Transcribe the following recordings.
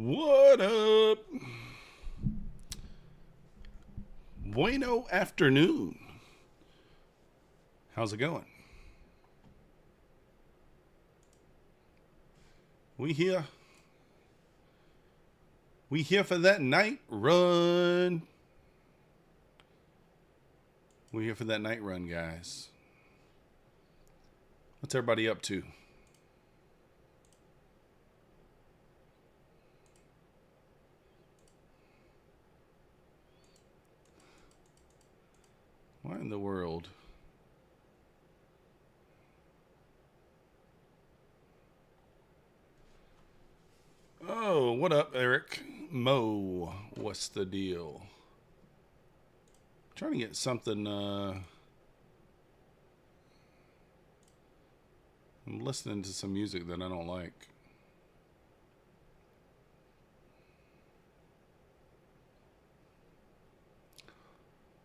What up? Bueno afternoon. How's it going? We here. We here for that night run. We here for that night run, guys. What's everybody up to? Why in the world? Oh, what up, Eric? Mo, what's the deal? I'm trying to get something, I'm listening to some music that I don't like.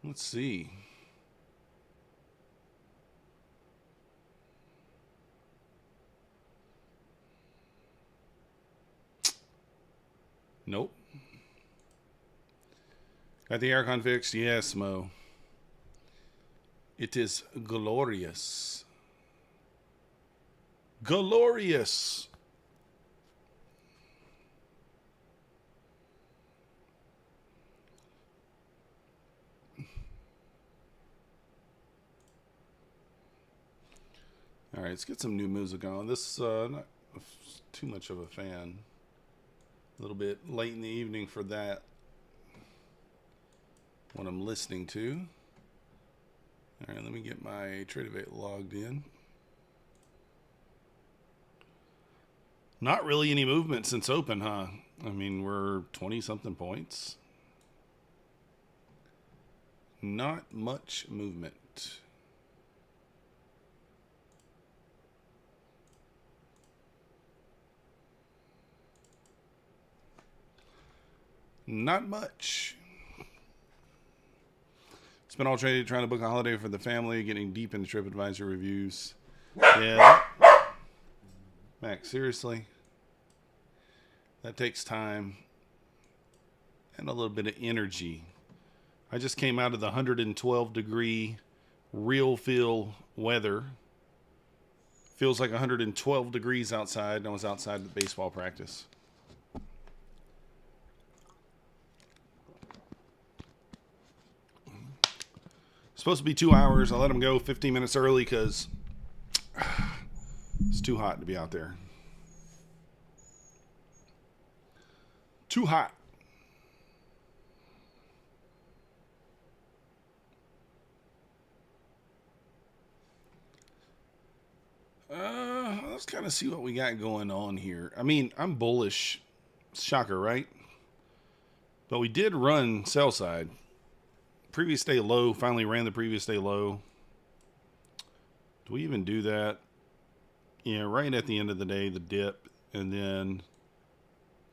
Let's see. Nope. Got the aircon fixed? Yes, Mo. It is glorious. Glorious. All right, let's get some new music on. This not too much of a fan. A little bit late in the evening for that. What I'm listening to. All right, let me get my Tradevate logged in. Not really any movement since open, huh? I mean, we're 20-something points. Not much movement. Not much. Spent all trade trying to book a holiday for the family, getting deep into TripAdvisor reviews. Yeah. Max, seriously? That takes time and a little bit of energy. I just came out of the 112-degree real feel weather. Feels like 112 degrees outside, and I was outside at baseball practice. Supposed to be 2 hours. I let them go 15 minutes early because it's too hot to be out there. Too hot. Let's kind of see what we got going on here. I mean, I'm bullish. Shocker, right? But we did run sell side. Previous day low, finally ran the previous day low. Do we even do that? Yeah, right at the end of the day, the dip, and then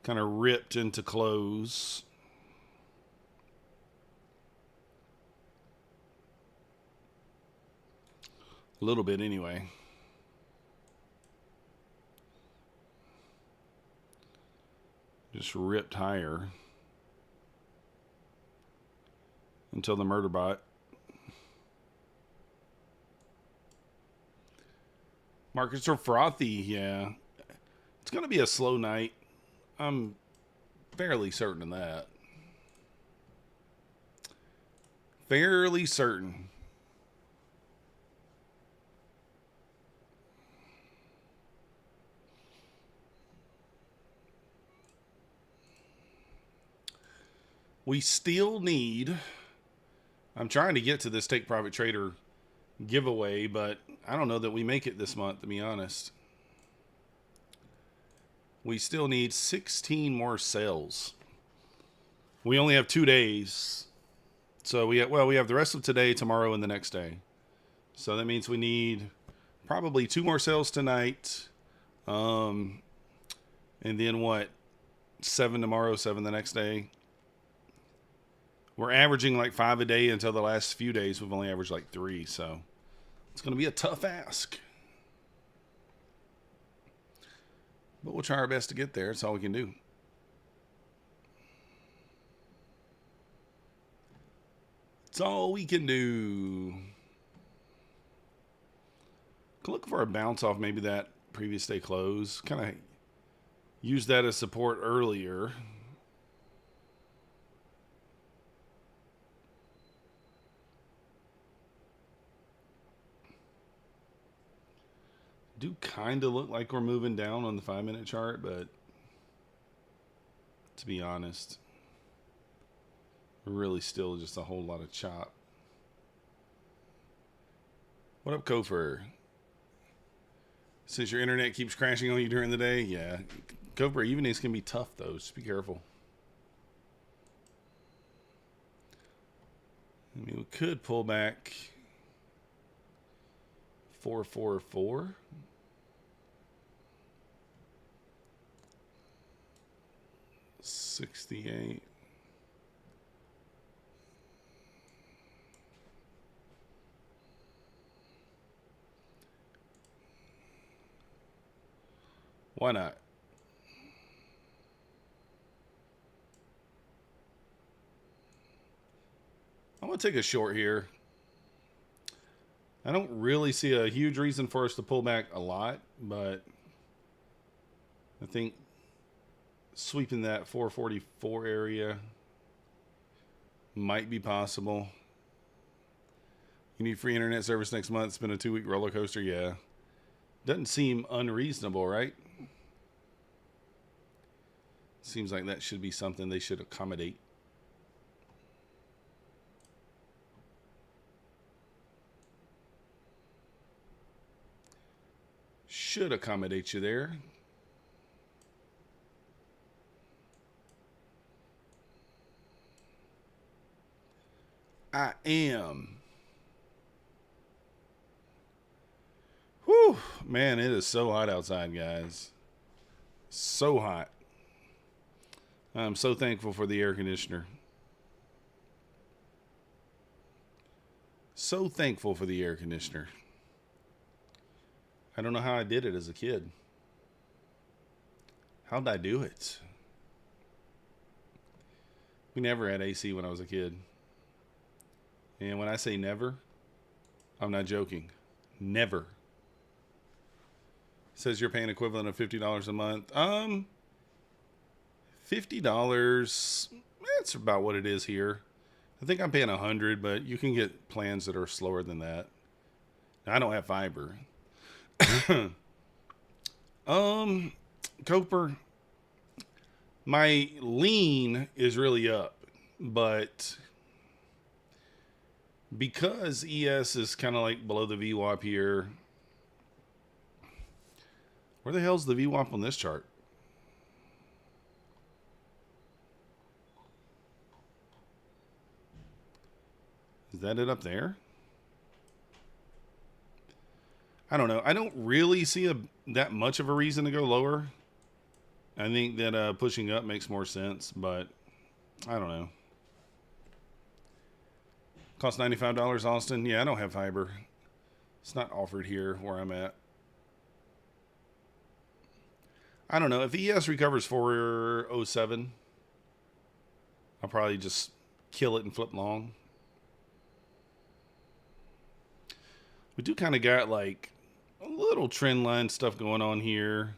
kind of ripped into close. A little bit anyway. Just ripped higher until the murder bot. Markets are frothy, yeah. It's going to be a slow night. I'm fairly certain of that. Fairly certain. We still need... I'm trying to get to this Take Profit Trader giveaway, but I don't know that we make it this month, to be honest. We still need 16 more sales. We only have 2 days. So we have the rest of today, tomorrow, and the next day. So that means we need probably 2 more sales tonight. And then what? 7 tomorrow, 7 the next day. We're averaging like 5 a day until the last few days. We've only averaged like 3, so it's going to be a tough ask. But we'll try our best to get there. That's all we can do. all we can do. Can look for a bounce off maybe that previous day close. Kind of use that as support earlier. Do kind of look like we're moving down on the 5-minute chart, but to be honest, really still just a whole lot of chop. What up, Kofer? Since your internet keeps crashing on you during the day, yeah. Kofer, evenings can be tough though, just be careful. I mean, we could pull back 444. 68. Why not? I'm going to take a short here. I don't really see a huge reason for us to pull back a lot, but I think sweeping that 444 area might be possible. You need free internet service next month. It's been a 2-week roller coaster. Yeah. Doesn't seem unreasonable, right? Seems like that should be something they should accommodate. Should accommodate you there. I am. Whew, man, it is so hot outside, guys. So hot. I'm so thankful for the air conditioner. So thankful for the air conditioner. I don't know how I did it as a kid. How'd I do it? We never had AC when I was a kid. And when I say never, I'm not joking. Never. Says you're paying equivalent of $50 a month. $50. That's about what it is here. I think I'm paying $100, but you can get plans that are slower than that. I don't have fiber. Cooper, my lean is really up, but because ES is kind of like below the VWAP here, where the hell's the VWAP on this chart? Is that it up there? I don't know. I don't really see that much of a reason to go lower. I think that pushing up makes more sense, but I don't know. Cost $95, Austin. Yeah, I don't have fiber. It's not offered here where I'm at. I don't know. If ES recovers 407, I'll probably just kill it and flip long. We do kind of got like a little trend line stuff going on here.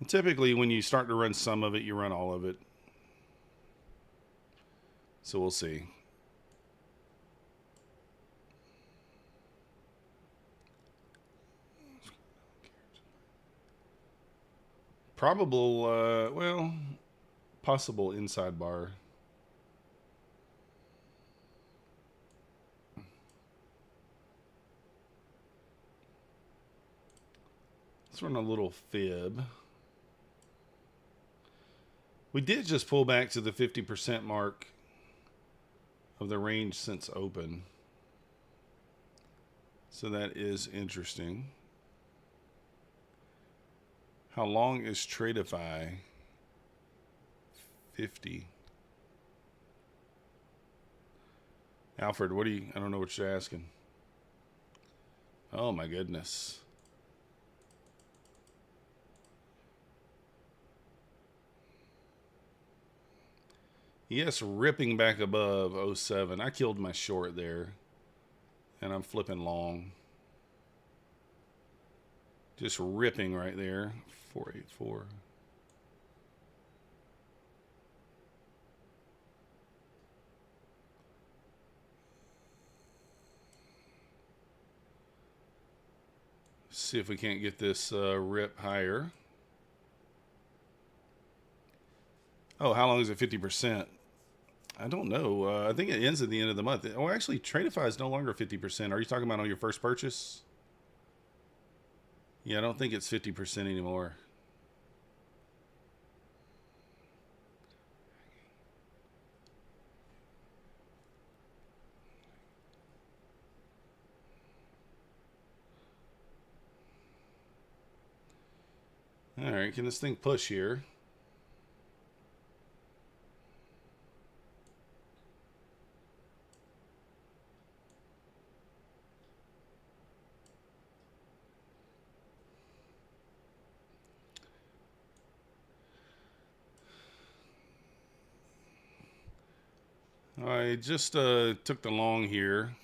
And typically when you start to run some of it, you run all of it. So we'll see. Probable, well, possible inside bar. Let's run a little fib. We did just pull back to the 50% mark of the range since open. So that is interesting. How long is Tradeify? 50. Alfred, what do you, I don't know what you're asking. Oh my goodness. ES ripping back above 07. I killed my short there. And I'm flipping long. Just ripping right there. 484. See if we can't get this rip higher. Oh, how long is it? 50%? I don't know. I think it ends at the end of the month. Oh, actually, Tradeify is no longer 50%. Are you talking about on your first purchase? Yeah, I don't think it's 50% anymore. All right, can this thing push here? I just took the long here.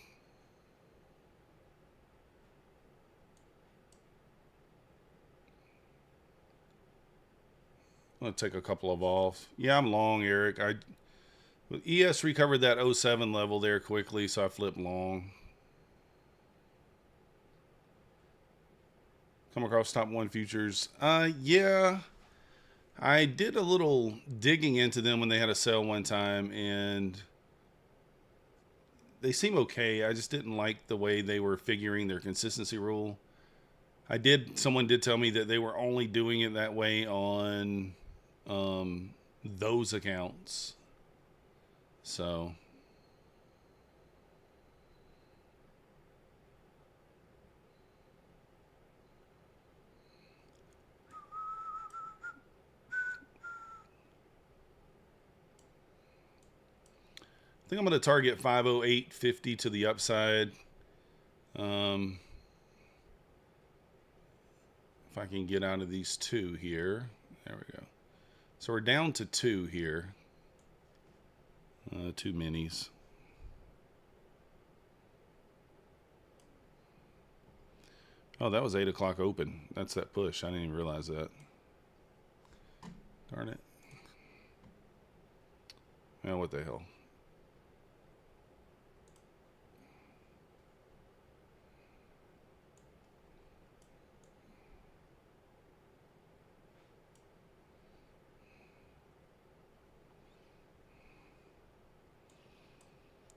I'm going to take a couple of off. Yeah, I'm long, Eric. ES recovered that 07 level there quickly, so I flipped long. Come across top 1 futures. Yeah. I did a little digging into them when they had a sale one time, and they seem okay. I just didn't like the way they were figuring their consistency rule. Someone did tell me that they were only doing it that way on those accounts. So I think I'm going to target 508.50 to the upside. If I can get out of these two here. There we go. So we're down to 2 here. 2 minis. Oh, that was 8 o'clock open. That's that push. I didn't even realize that. Darn it. Oh, what the hell.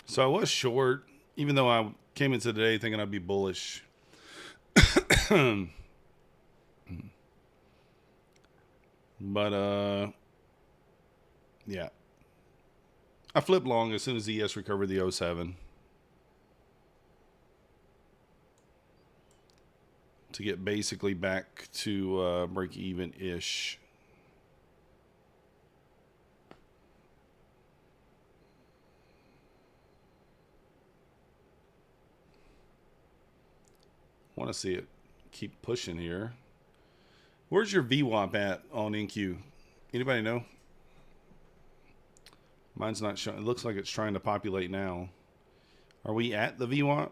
So I was short, even though I came into today thinking I'd be bullish. But, yeah. I flipped long as soon as ES recovered the 07. To get basically back to break even-ish. Want to see it keep pushing here. Where's your VWAP at on NQ? Anybody know? Mine's not showing. It looks like it's trying to populate now. Are we at the VWAP?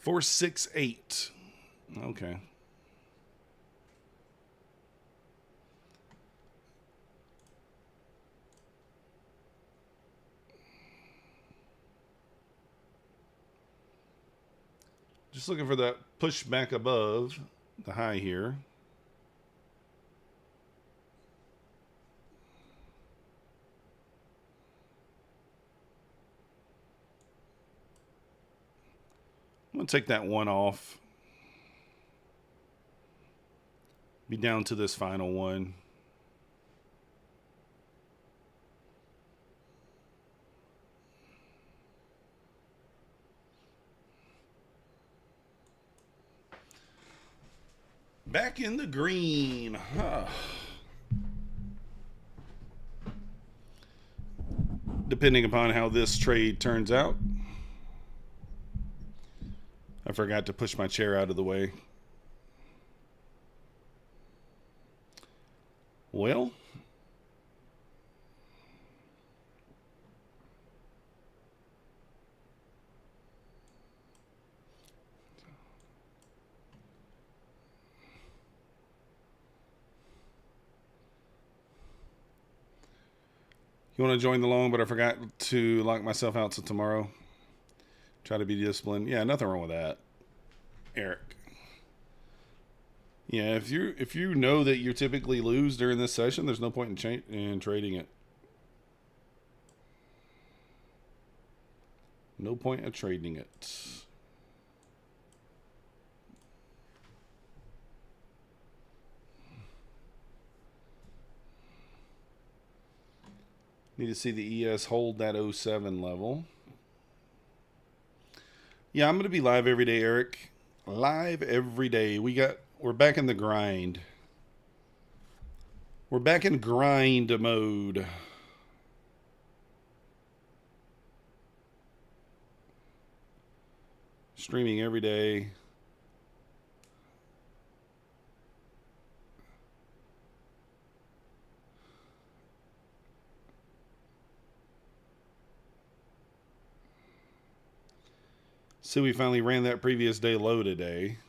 $468. Okay. Just looking for that push back above the high here. I'm going to take that one off. Be down to this final one. Back in the green. Huh. Depending upon how this trade turns out. I forgot to push my chair out of the way. Well, you want to join the long, but I forgot to lock myself out till tomorrow. Try to be disciplined. Yeah, nothing wrong with that, Eric. Yeah, if you know that you typically lose during this session, there's no point in trading it. No point in trading it. Need to see the ES hold that 07 level. Yeah, I'm going to be live every day, Eric. Live every day. We're back in the grind. We're back in grind mode. Streaming every day. So we finally ran that previous day low today.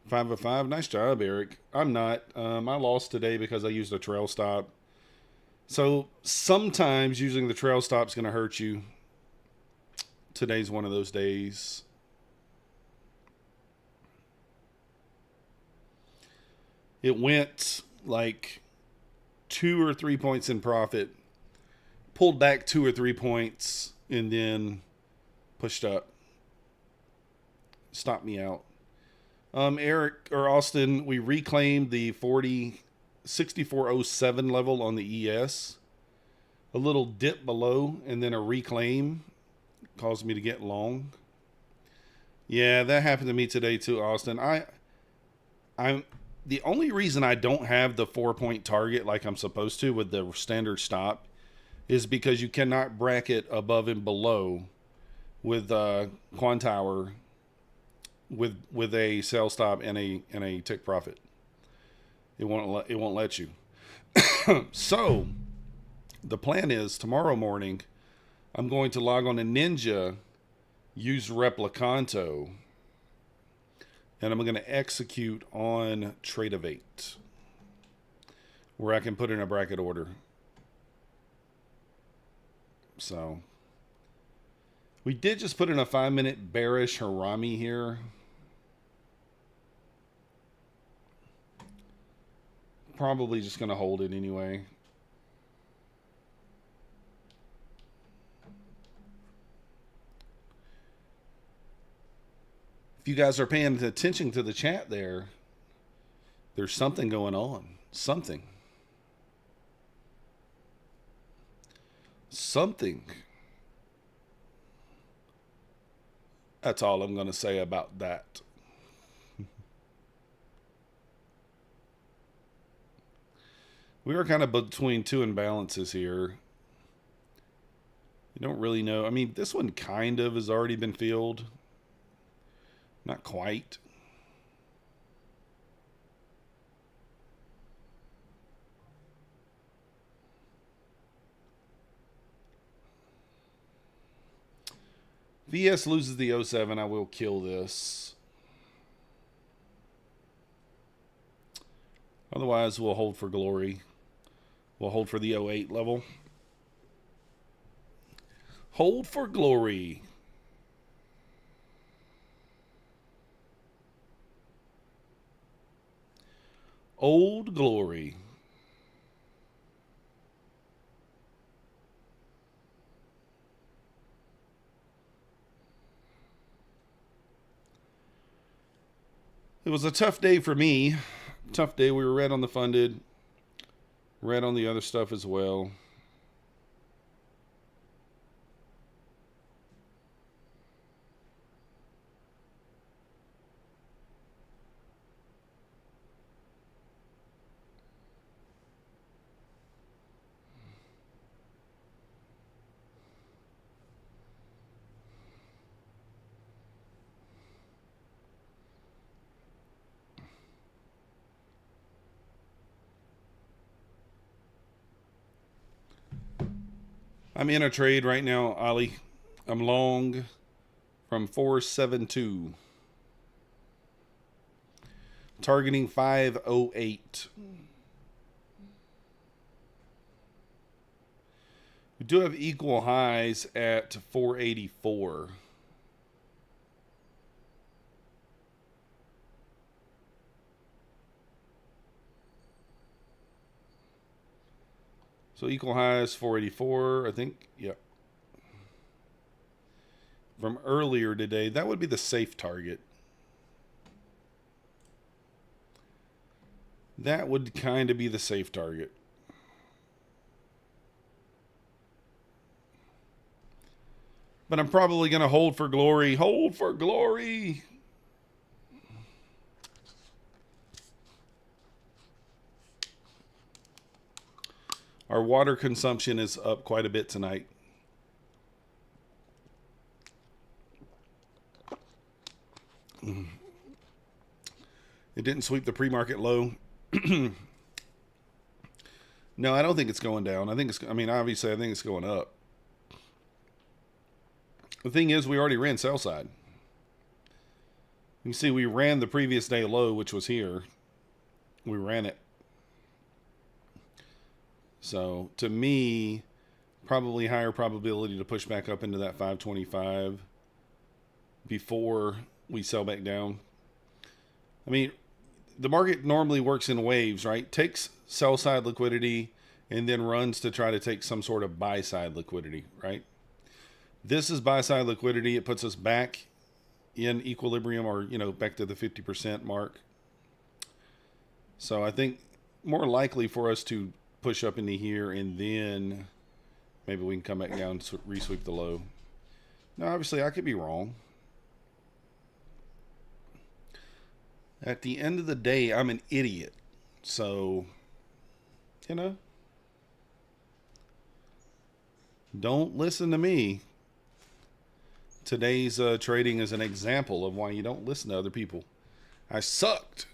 5 of 5. Nice job, Eric. I'm not. I lost today because I used a trail stop. So sometimes using the trail stop is going to hurt you. Today's one of those days. It went like 2 or 3 points in profit. Pulled back 2 or 3 points. And then pushed up. Stopped me out. Eric or Austin, we reclaimed the 6407 level on the ES. A little dip below and then a reclaim caused me to get long. Yeah, that happened to me today too, Austin. I'm the only reason I don't have the 4-point target like I'm supposed to with the standard stop is because you cannot bracket above and below with Quantower with a sell stop and a tick profit. It won't let you. So the plan is tomorrow morning I'm going to log on to Ninja, use Replicanto, and I'm going to execute on Tradeovate where I can put in a bracket order. So we did just put in a 5-minute bearish Harami here. Probably just going to hold it anyway. If you guys are paying attention to the chat there, there's something going on. Something. That's all I'm going to say about that. We are kind of between two imbalances here. You don't really know. I mean, this one kind of has already been filled. Not quite. VS loses the 07. I will kill this. Otherwise, we'll hold for glory. We'll hold for the 08 level. Hold for glory. Old glory. It was a tough day for me. Tough day. We were red on the funded. Red on the other stuff as well. I'm in a trade right now, Ali. I'm long from 472. Targeting 508. We do have equal highs at 484. So equal highs 484, I think. Yep. From earlier today, that would be the safe target. That would kind of be the safe target. But I'm probably going to hold for glory. Hold for glory. Our water consumption is up quite a bit tonight. It didn't sweep the pre-market low. No, I don't think it's going down. Obviously, I think it's going up. The thing is, we already ran sell side. You see, we ran the previous day low, which was here. We ran it. So, to me, probably higher probability to push back up into that 525 before we sell back down. I mean, the market normally works in waves, right? Takes sell side liquidity and then runs to try to take some sort of buy side liquidity, right? This is buy side liquidity. It puts us back in equilibrium, or, back to the 50% mark. So I think more likely for us to push up into here, and then maybe we can come back down and resweep the low. Now, obviously, I could be wrong. At the end of the day, I'm an idiot. So, don't listen to me. Today's trading is an example of why you don't listen to other people. I sucked.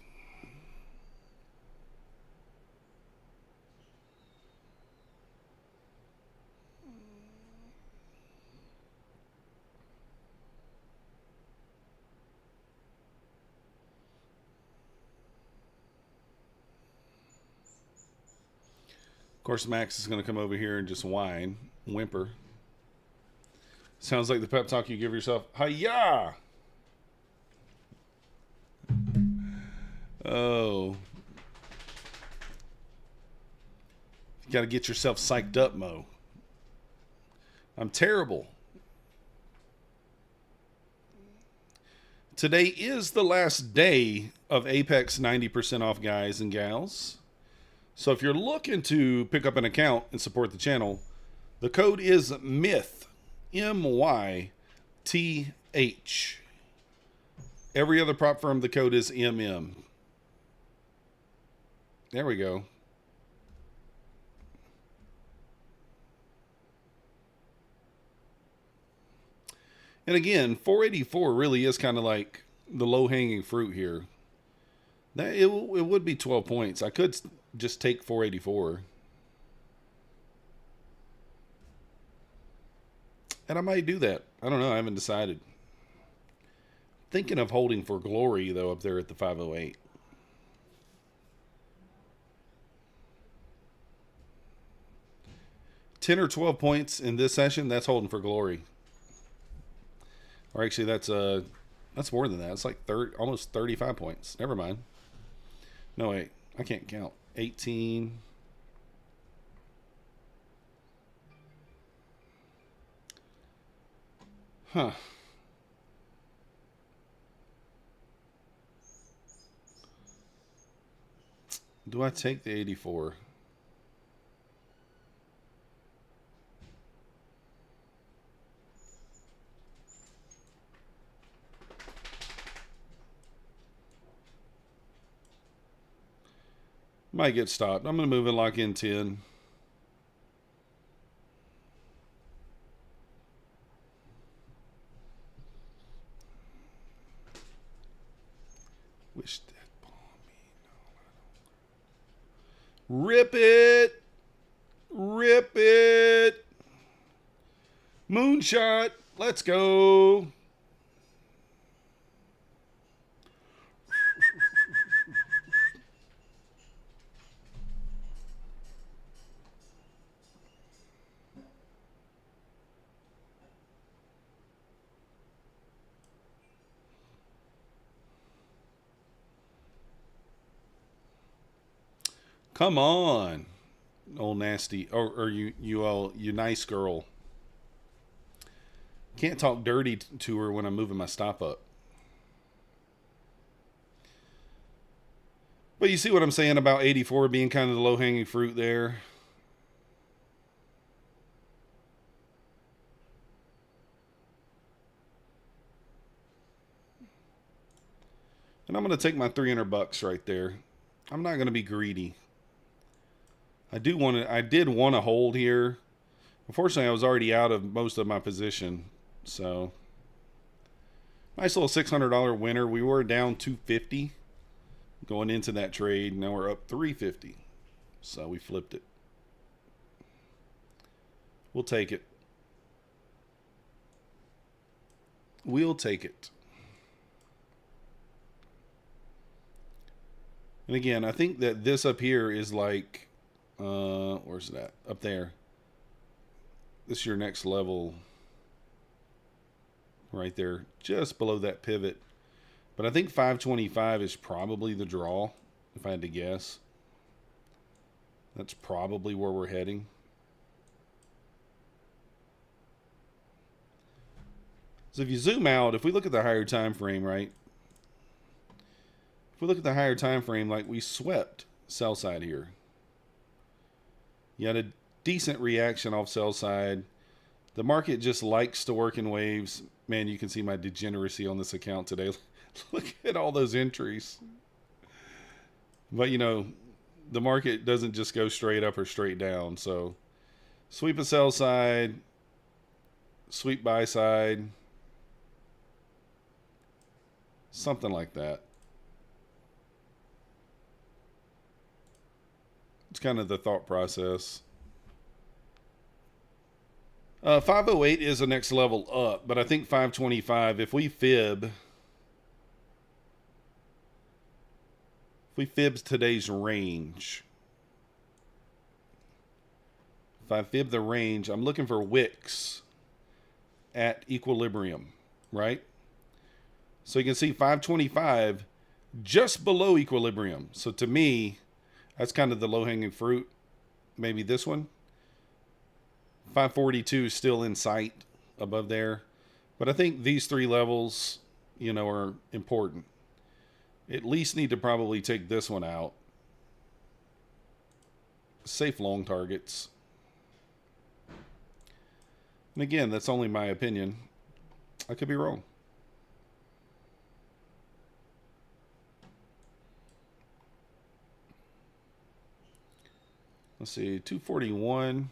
Of course, Max is going to come over here and just whimper. Sounds like the pep talk you give yourself. Hi-ya! Oh. You got to get yourself psyched up, Mo. I'm terrible. Today is the last day of Apex 90% off, guys and gals. So if you're looking to pick up an account and support the channel, the code is MYTH, M-Y-T-H. Every other prop firm, the code is MM. There we go. And again, 484 really is kind of like the low-hanging fruit here. It would be 12 points. I could just take 484. And I might do that. I don't know. I haven't decided. Thinking of holding for glory, though, up there at the 508. $10 or 12 points in this session, that's holding for glory. Or actually, that's more than that. It's like almost 35 points. Never mind. No, wait. I can't count. 18. Huh. Do I take the 84? Might get stopped. I'm going to move and lock in 10. Wish that upon me. No, I don't. Rip it. Rip it. Moonshot. Let's go. Come on, old nasty, or you nice girl. Can't talk dirty to her when I'm moving my stop up. But you see what I'm saying about 84 being kind of the low-hanging fruit there. And I'm going to take my 300 bucks right there. I'm not going to be greedy. I did want to hold here. Unfortunately, I was already out of most of my position. So, nice little $600 winner. We were down $250 going into that trade. Now we're up $350. So we flipped it. We'll take it. We'll take it. And again, I think that this up here is like, where's that? Up there. This is your next level. Right there, just below that pivot. But I think 525 is probably the draw, if I had to guess. That's probably where we're heading. So if you zoom out, if we look at the higher time frame, right? If we look at the higher time frame, like we swept sell side here. You had a decent reaction off sell side. The market just likes to work in waves. Man, you can see my degeneracy on this account today. Look at all those entries. But, you know, the market doesn't just go straight up or straight down. So, sweep a sell side, sweep buy side, something like that. It's kind of the thought process. 508 is the next level up, but I think 525, if we fib today's range, if I fib the range, I'm looking for wicks at equilibrium, right? So you can see 525 just below equilibrium. So to me, that's kind of the low-hanging fruit. Maybe this one. 542 is still in sight above there. But I think these three levels, you know, are important. At least need to probably take this one out. Safe long targets. And again, that's only my opinion. I could be wrong. Let's see, 241.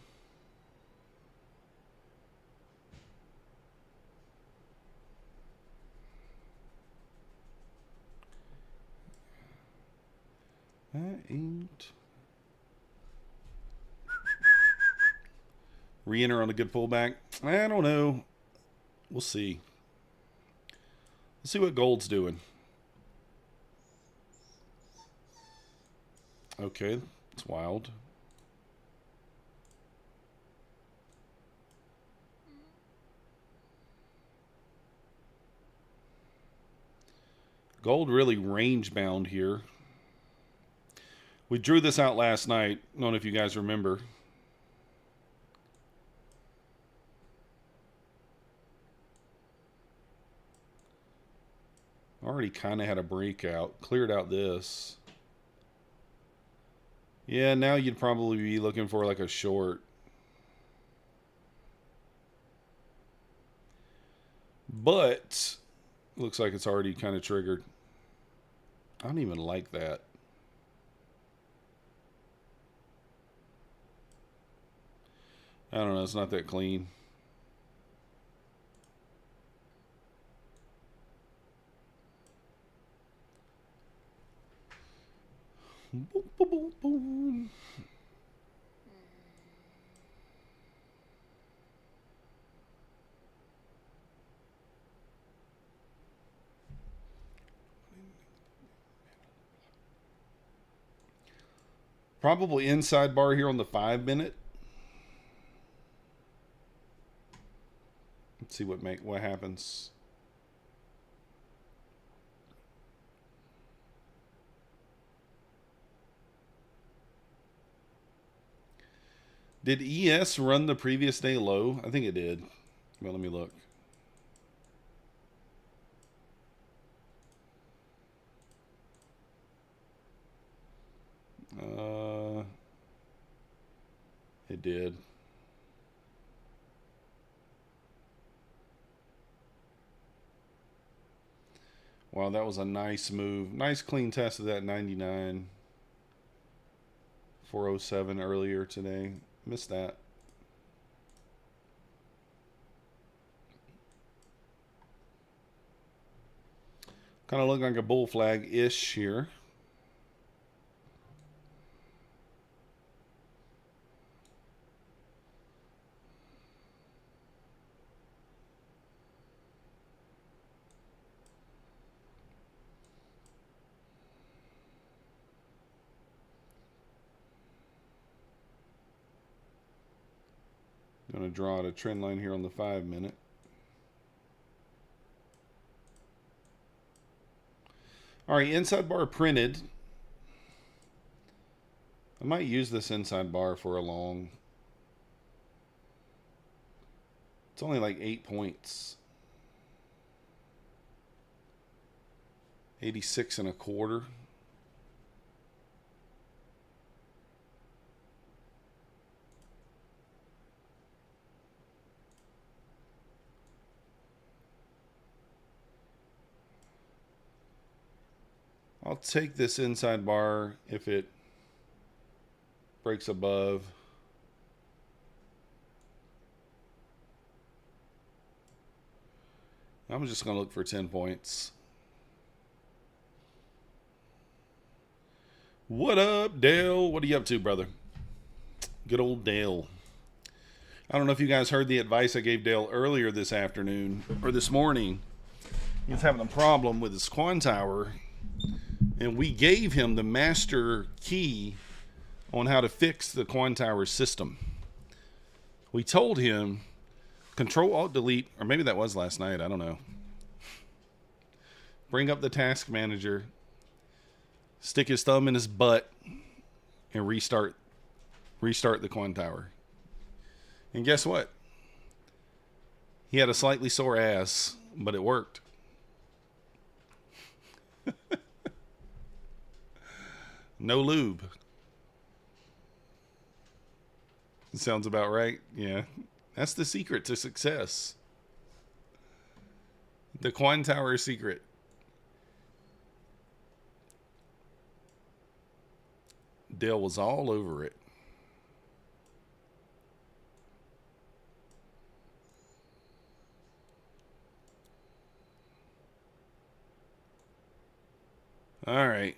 That ain't. Re-enter on a good pullback. I don't know. We'll see. Let's see what gold's doing. Okay, it's wild. Gold really range bound here. We drew this out last night. I don't know if you guys remember. Already kind of had a breakout. Cleared out this. Yeah, now you'd probably be looking for like a short. But looks like it's already kind of triggered. I don't even like that. I don't know. It's not that clean. Boom, boom, boom, boom. Probably inside bar here on the 5-minute. Let's see what happens. Did ES run the previous day low? I think it did. Well, let me look. It did. Wow, that was a nice move. Nice clean test of that 99. 407 earlier today. Missed that. Kind of look like a bull flag-ish here. Going to draw out a trend line here on the 5-minute. All right, inside bar printed. I might use this inside bar for a long. It's only like 8 points. 86 and a quarter. I'll take this inside bar if it breaks above. I'm just going to look for 10 points. What up, Dale? What are you up to, brother? Good old Dale. I don't know if you guys heard the advice I gave Dale earlier this afternoon or this morning. He was having a problem with his Quan Tower, and we gave him the master key on how to fix the Quan Tower system. We told him Control-Alt-Delete, or maybe that was last night, I don't know. Bring up the task manager, stick his thumb in his butt, and restart the Quan Tower. And guess what? He had a slightly sore ass, but it worked. No lube. Sounds about right. Yeah. That's the secret to success. The Quan Tower secret. Dale was all over it. All right.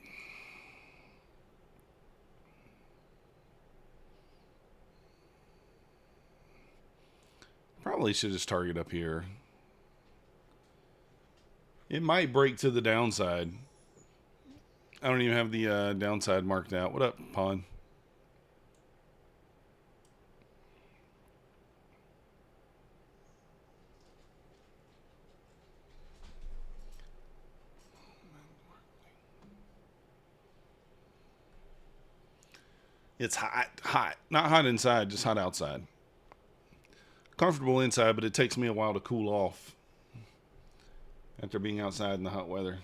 Probably should just target up here. It might break to the downside. I don't even have the downside marked out. What up, Pawn? It's hot. Not hot inside, just hot outside. Comfortable inside, but it takes me a while to cool off after being outside in the hot weather.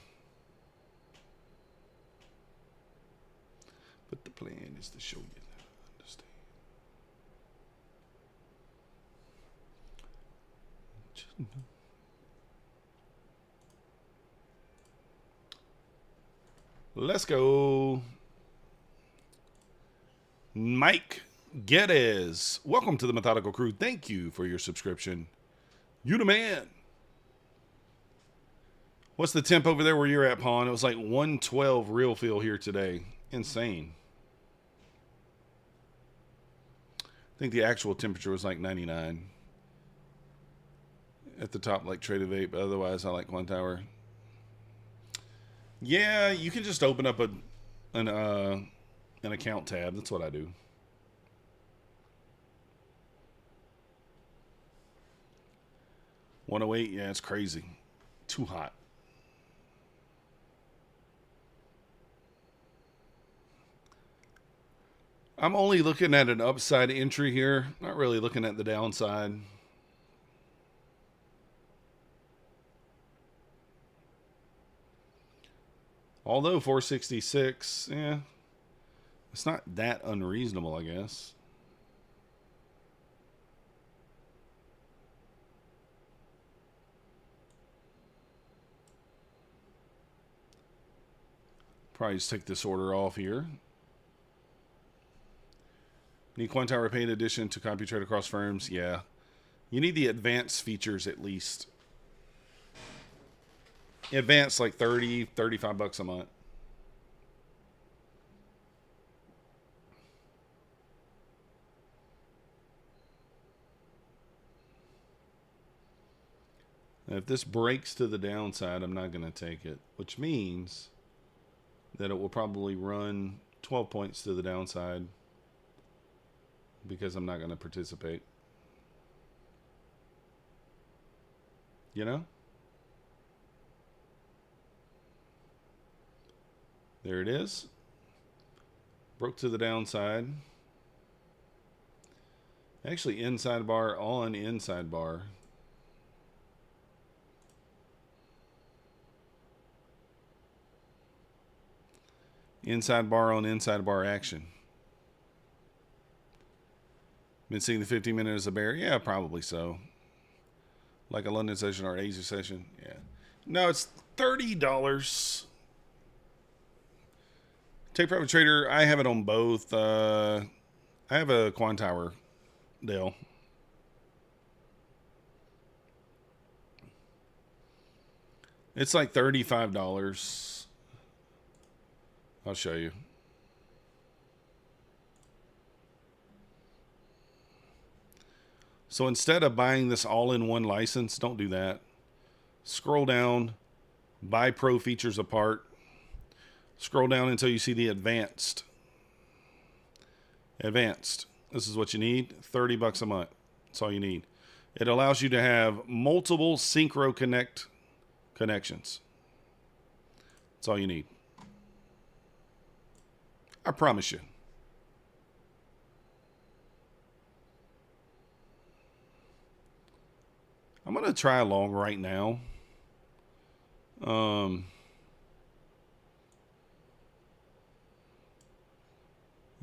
But the plan is to show you that I understand. Let's go. Mike Geddes, welcome to the Methodical Crew. Thank you for your subscription. You the man. What's the temp over there where you're at, Pawn? It was like 112 real feel here today. Insane. I think the actual temperature was like 99. At the top, like Traded Vape, but otherwise I like Quan Tower. Yeah, you can just open up an account tab. That's what I do. $108, yeah, it's crazy. Too hot. I'm only looking at an upside entry here. Not really looking at the downside. Although 466, yeah, it's not that unreasonable, I guess. Probably just take this order off here. Need Quantile Paid Edition to copy trade across firms? Yeah. You need the advanced features at least. Advanced like 30, 35 bucks a month. Now, if this breaks to the downside, I'm not going to take it, which means that it will probably run 12 points to the downside because I'm not going to participate. You know? There it is. Broke to the downside. Actually, inside bar on inside bar. Inside bar on inside bar action. Been seeing the 15 minute as a bear? Yeah, probably so. Like a London session or an Asia session? Yeah. No, it's $30. Take Profit Trader, I have it on both. I have a Quantile deal. It's like $35. I'll show you. So instead of buying this all-in-one license, don't do that. Scroll down, buy Pro features apart. Scroll down until you see the advanced. Advanced. This is what you need. 30 bucks a month. That's all you need. It allows you to have multiple Synchro Connect connections. That's all you need. I promise you. I'm going to try along right now.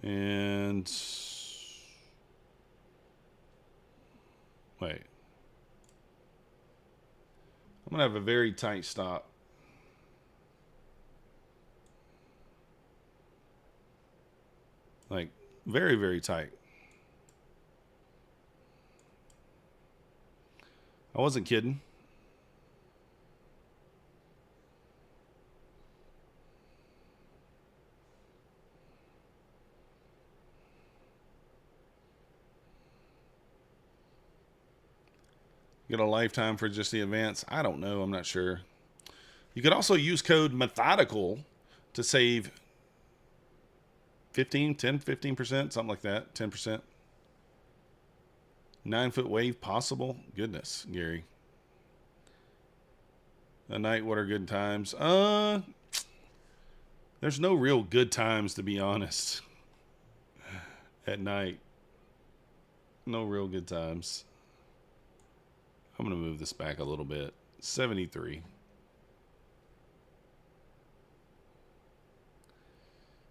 And wait. I'm going to have a very tight stop. Like, very, very tight. I wasn't kidding. Get a lifetime for just the advance? I don't know. I'm not sure. You could also use code methodical to save 15%, something like that. 10%. 9-foot wave possible? Goodness, Gary. A night, what are good times? There's no real good times, to be honest. At night. No real good times. I'm going to move this back a little bit. 73.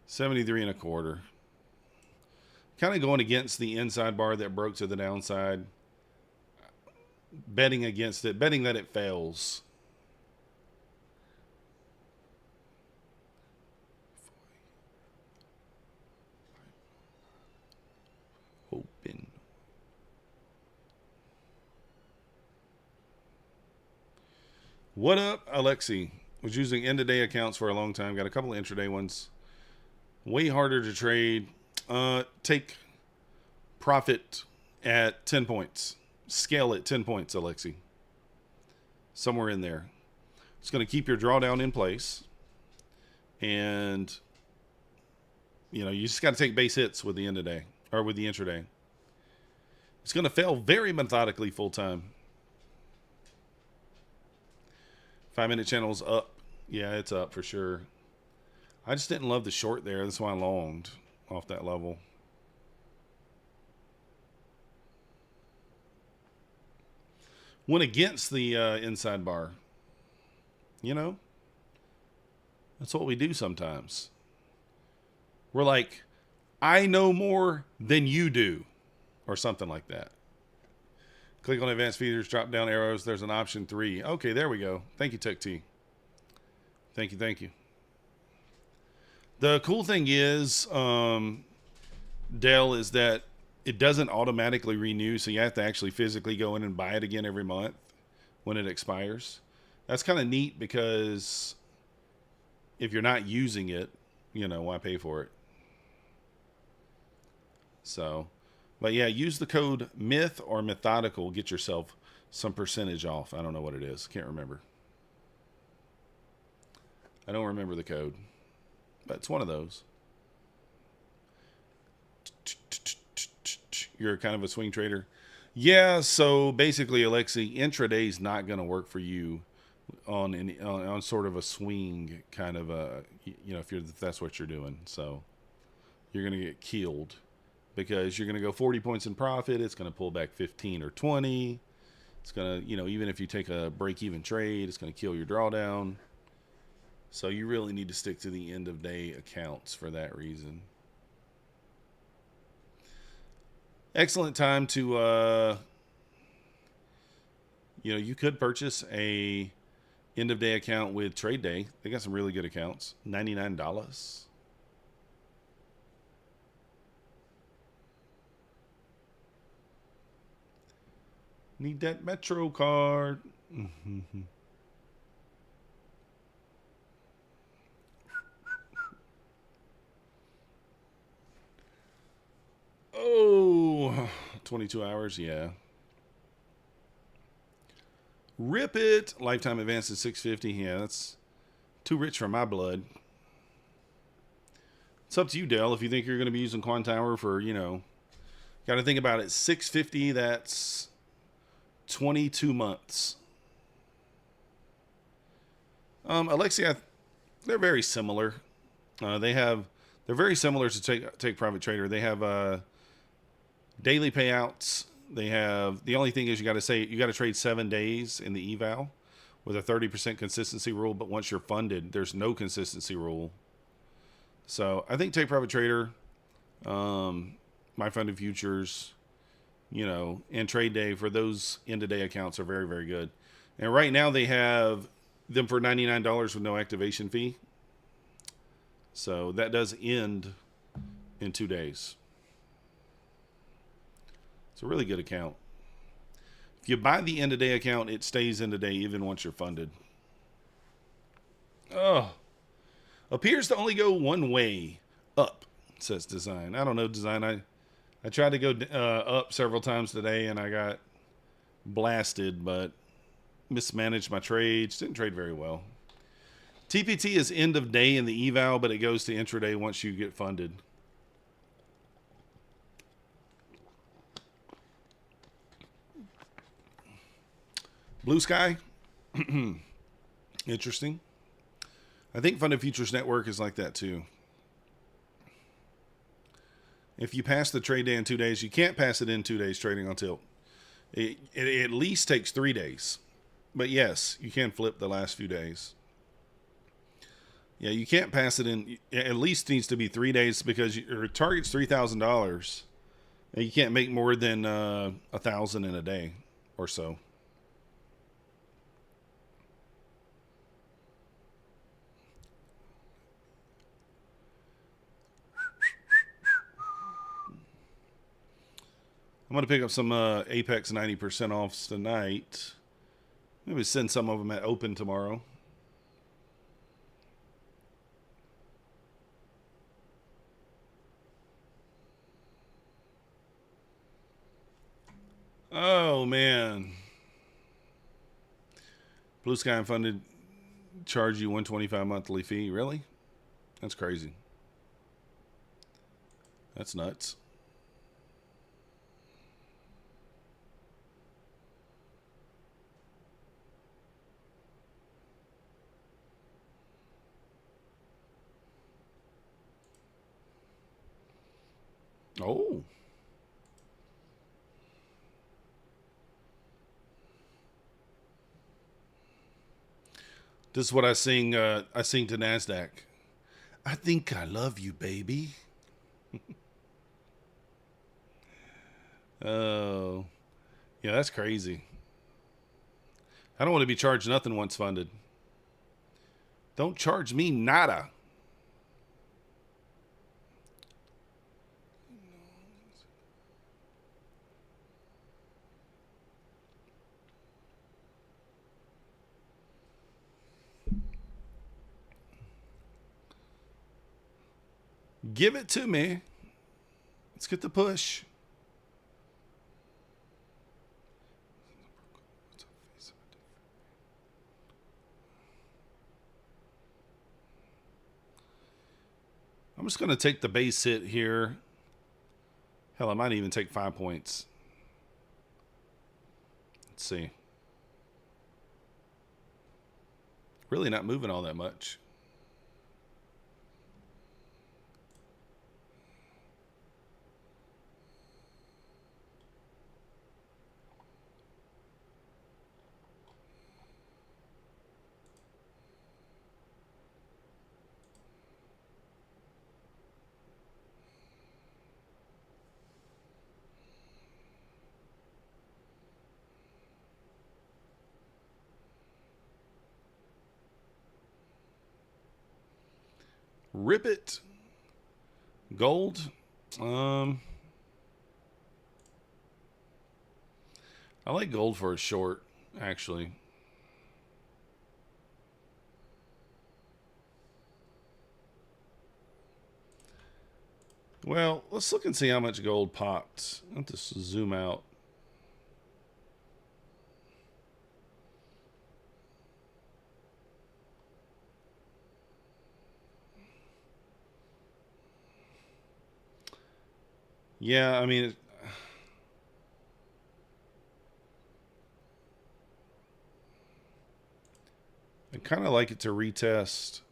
73 and a quarter. Kind of going against the inside bar that broke to the downside. Betting against it. Betting that it fails. Open. What up, Alexi? Was using end-of-day accounts for a long time. Got a couple of intraday ones. Way harder to trade. Take profit at 10 points. Scale at 10 points, Alexi. Somewhere in there. It's going to keep your drawdown in place. And You know, you just got to take base hits with the end of day or with the intraday. It's going to fail very methodically full time. 5-minute channel's up. Yeah, it's up for sure. I just didn't love the short there. That's why I longed off that level. Went against the inside bar. You know? That's what we do sometimes. We're like, I know more than you do. Or something like that. Click on advanced features, drop down arrows. There's an option 3. Okay, there we go. Thank you, Tech T. Thank you, thank you. The cool thing is, Dell, is that it doesn't automatically renew, so you have to actually physically go in and buy it again every month when it expires. That's kind of neat because if you're not using it, you know, why pay for it? So, but yeah, use the code MYTH or methodical. Get yourself some percentage off. I don't know what it is. Can't remember. I don't remember the code, but it's one of those. You're kind of a swing trader. Yeah, so basically, Alexi, intraday is not going to work for you on sort of a swing kind of a, you know, if that's what you're doing. So you're going to get killed because you're going to go 40 points in profit. It's going to pull back 15 or 20. It's going to, you know, even if you take a break-even trade, it's going to kill your drawdown. So you really need to stick to the end-of-day accounts for that reason. Excellent time to, you know, you could purchase a end-of-day account with trade day. They got some really good accounts. $99. Need that Metro card. Oh, 22 hours, yeah. Rip it. Lifetime advance is 650. Yeah, that's too rich for my blood. It's up to you, Dell. If you think you're going to be using Quantower for, you know, got to think about it. 650, that's 22 months. Alexia, they're very similar. They're very similar to Take Private Trader. They have daily payouts. They have, the only thing is you got to trade 7 days in the eval with a 30% consistency rule. But once you're funded, there's no consistency rule. So I think Take Private Trader, My Funded Futures, you know, and Trade Day for those end of day accounts are very, very good. And right now they have them for $99 with no activation fee. So that does end in 2 days. It's a really good account. If you buy the end of day account, it stays end of day even once you're funded. Oh, appears to only go one way up, says Design. I don't know, Design. I tried to go up several times today and I got blasted, but mismanaged my trades. Didn't trade very well. TPT is end of day in the eval, but it goes to intraday once you get funded. Bluesky, interesting. I think Funded Futures Network is like that too. If you pass the trade day in 2 days, you can't pass it in 2 days trading on tilt. It at least takes 3 days. But yes, you can flip the last few days. Yeah, you can't pass it in. At least needs to be 3 days because your target's $3,000, and you can't make more than $1,000 in a day or so. I'm going to pick up some Apex 90% offs tonight. Maybe send some of them at open tomorrow. Oh, man. Bluesky Unfunded charge you $125 monthly fee. Really? That's crazy. That's nuts. Oh. This is what I sing to Nasdaq. I think I love you, baby. Oh. Yeah, that's crazy. I don't want to be charged nothing once funded. Don't charge me nada. Give it to me. Let's get the push. I'm just going to take the base hit here. Hell, I might even take 5 points. Let's see. Really not moving all that much. Rip it. Gold. I like gold for a short, actually. Well, let's look and see how much gold popped. I'll just zoom out. Yeah, I mean, I kind of like it to retest.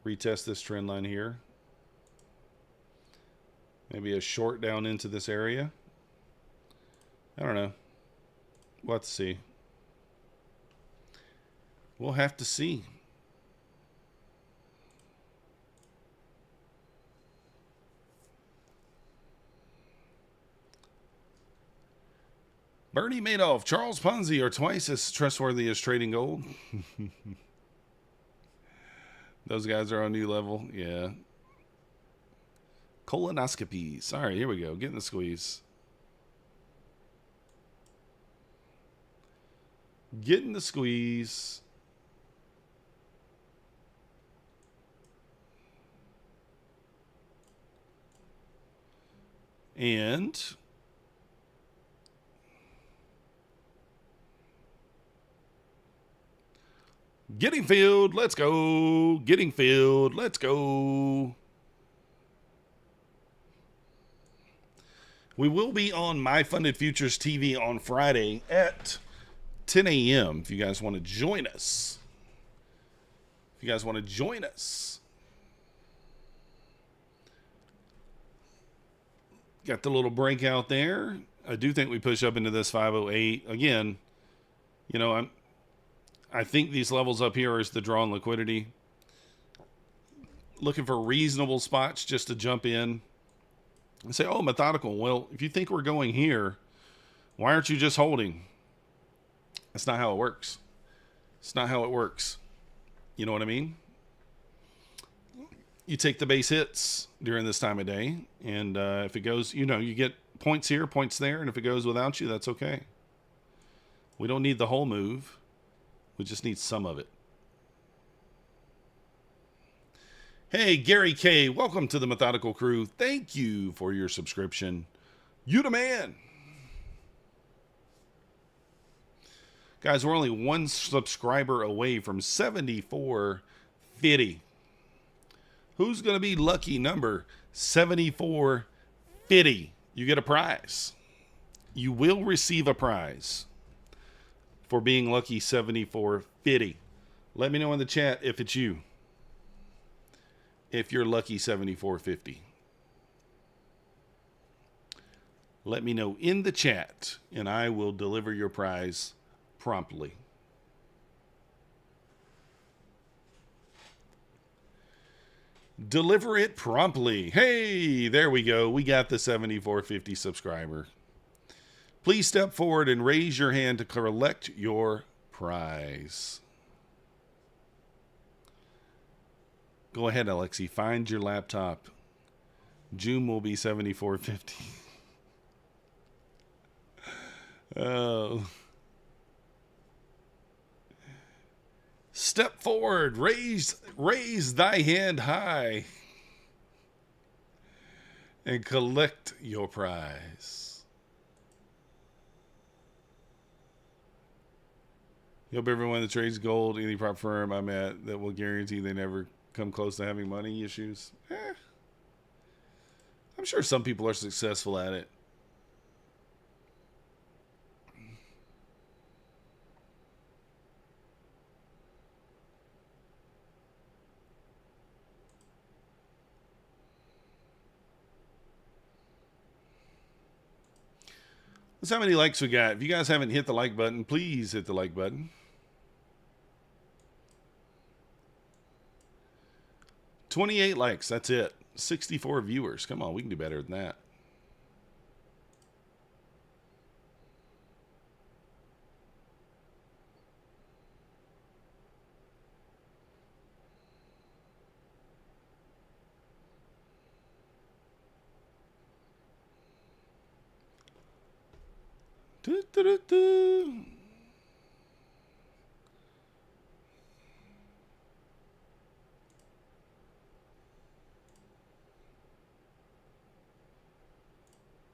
Retest this trend line here. Maybe a short down into this area. I don't know. We'll have to see. We'll have to see. Bernie Madoff, Charles Ponzi are twice as trustworthy as trading gold. Those guys are on a new level. Yeah. Colonoscopies. All right, here we go. Get in the squeeze. Get in the squeeze. And getting filled. Let's go. Getting filled. Let's go. We will be on My Funded Futures TV on Friday at 10 a.m. if you guys want to join us. If you guys want to join us. Got the little breakout there. I do think we push up into this 508. Again, you know, I think these levels up here is the draw on liquidity. Looking for reasonable spots just to jump in and say, oh, methodical. Well, if you think we're going here, why aren't you just holding? That's not how it works. It's not how it works. You know what I mean? You take the base hits during this time of day, and if it goes, you know, you get points here, points there, and if it goes without you, that's okay. We don't need the whole move. We just need some of it. Hey, Gary K, welcome to the Methodical Crew. Thank you for your subscription. You the man. Guys, we're only one subscriber away from 7450. Who's going to be lucky number 7450? You get a prize. You will receive a prize for being lucky 7450. Let me know in the chat if it's you. If you're lucky 7450. Let me know in the chat, and I will deliver your prize promptly. Deliver it promptly. Hey, there we go. We got the 7450 subscriber. Please step forward and raise your hand to collect your prize. Go ahead, Alexi. Find your laptop. June will be 7450. Oh. Step forward. Raise thy hand high. And collect your prize. Hope everyone that trades gold, any prop firm I'm at, that will guarantee they never come close to having money issues. I'm sure some people are successful at it. Let's see how many likes we got. If you guys haven't hit the like button, please hit the like button. 28 likes. That's it. 64 viewers. Come on, we can do better than that.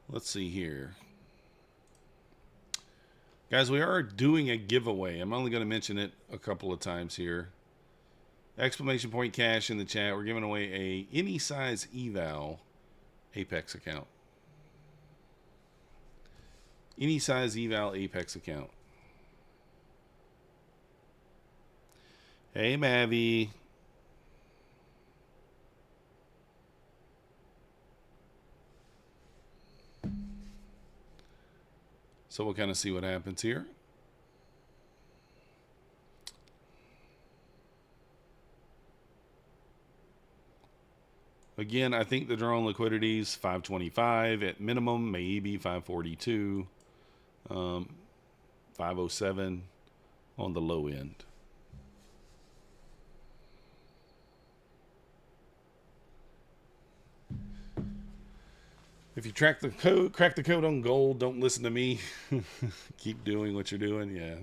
Let's see here. Guys, we are doing a giveaway. I'm only going to mention it a couple of times here. Exclamation point cash in the chat. We're giving away a any size eval Apex account. Any size eval Apex account. Hey, Mavi. So we'll kind of see what happens here. Again, I think the drone liquidity is 525 at minimum, maybe 542, 507 on the low end. If you crack the code on gold, don't listen to me. Keep doing what you're doing, yeah.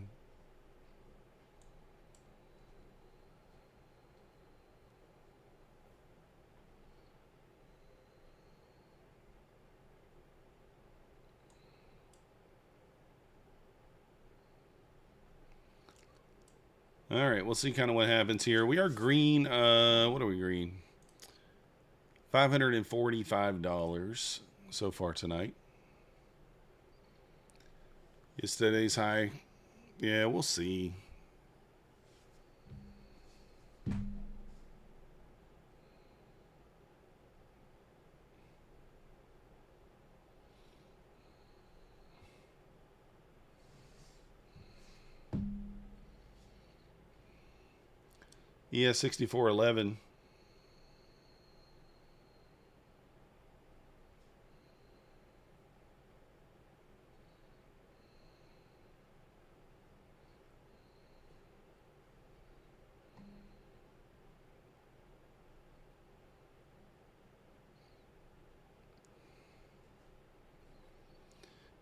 All right, we'll see kind of what happens here. We are green. What are we green? $545 so far tonight. Is today's high? Yeah, we'll see. Yeah, 64.11.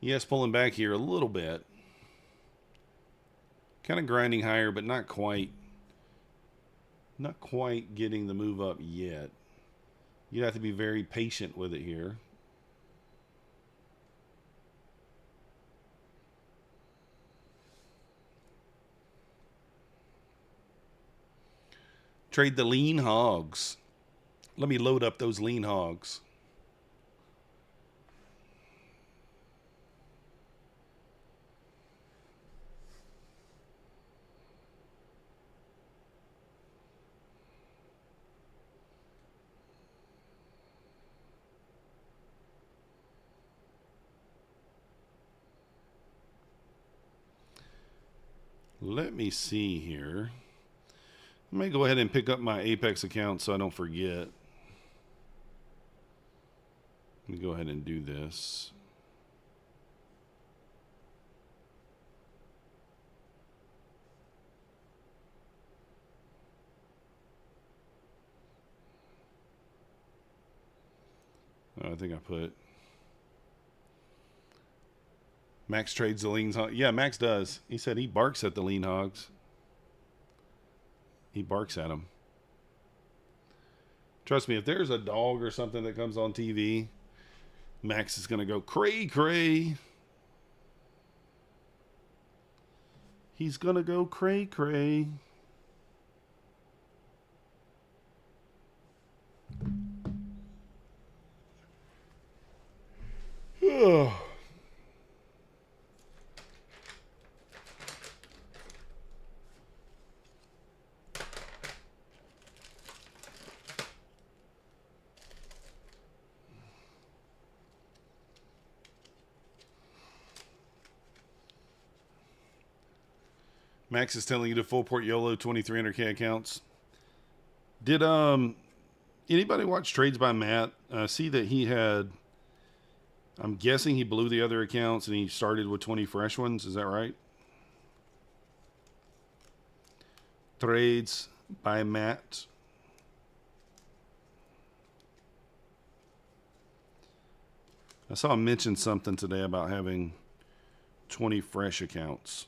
Yes, pulling back here a little bit. Kind of grinding higher, but not quite. Not quite getting the move up yet. You have to be very patient with it here. Trade the lean hogs. Let me load up those lean hogs. Let me see here. Let me go ahead and pick up my Apex account so I don't forget. Let me go ahead and do this. I think I put Max trades the lean hogs. Yeah, Max does. He said he barks at the lean hogs. He barks at them. Trust me, if there's a dog or something that comes on TV, Max is going to go cray cray. He's going to go cray cray. Oh. Max is telling you to full port YOLO 2300K accounts. Did anybody watch Trades by Matt? See that he had, I'm guessing he blew the other accounts and he started with 20 fresh ones. Is that right? Trades by Matt. I saw him mention something today about having 20 fresh accounts.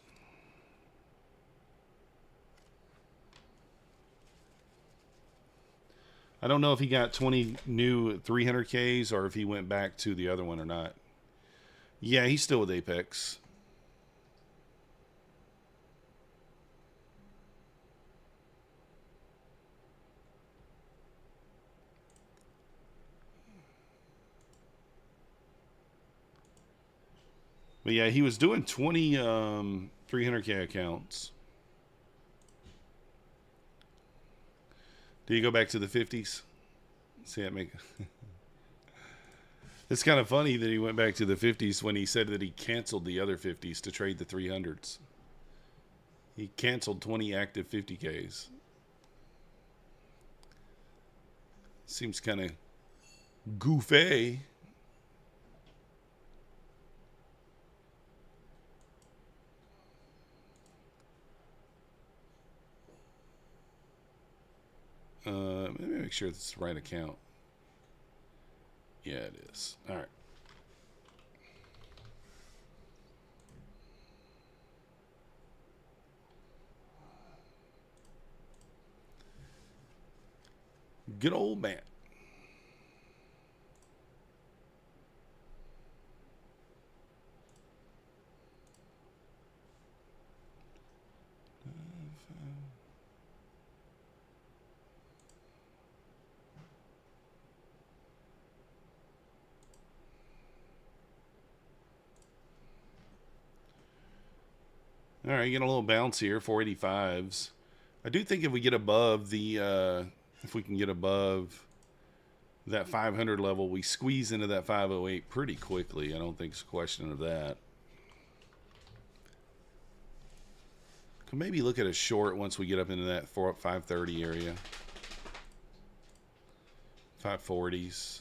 I don't know if he got 20 new 300Ks or if he went back to the other one or not. Yeah, he's still with Apex. But yeah, he was doing 20 300K accounts. Do you go back to the 50s? See that make It's kind of funny that he went back to the 50s when he said that he canceled the other 50s to trade the 300s. He canceled 20 active 50Ks. Seems kind of goofy. Let me make sure it's the right account. Yeah, it is. All right. Good old man. All right, get a little bounce here, 485s. I do think if we get above the, if we can get above that 500 level, we squeeze into that 508 pretty quickly. I don't think it's a question of that. Could maybe look at a short once we get up into that 530 area. 540s.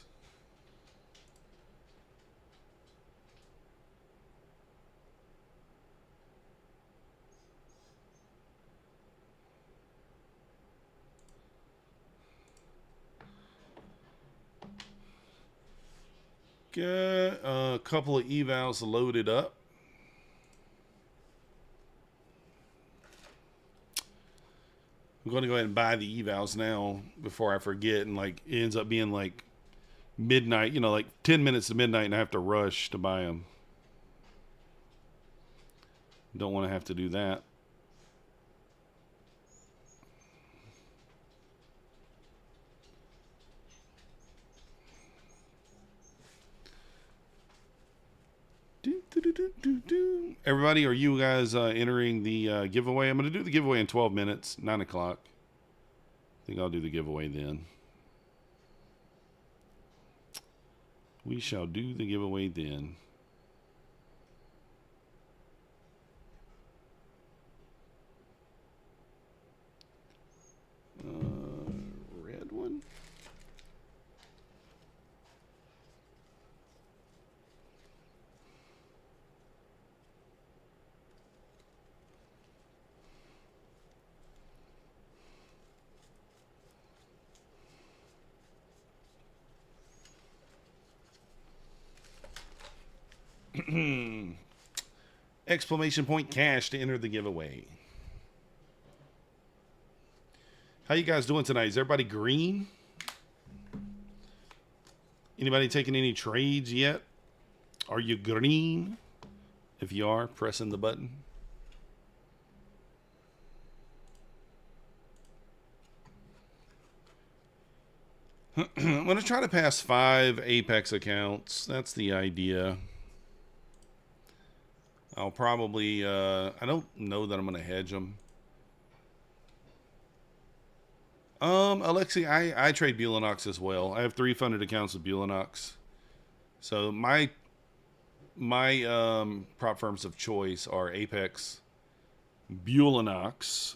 Get a couple of evals loaded up. I'm going to go ahead and buy the evals now before I forget, and like it ends up being like midnight, you know, like 10 minutes to midnight, and I have to rush to buy them. Don't want to have to do that. Everybody, are you guys entering the giveaway? I'm going to do the giveaway in 12 minutes, 9 o'clock. I think I'll do the giveaway then. We shall do the giveaway then. Red one. Exclamation point cash to enter the giveaway. How you guys doing tonight? Is everybody green? Anybody taking any trades yet? Are you green? If you are, pressing the button. I'm going to try to pass 5 Apex accounts. That's the idea. I'll probably, I don't know that I'm going to hedge them. Alexi, I trade Bulenox as well. I have 3 funded accounts with Bulenox. So my prop firms of choice are Apex, Bulenox,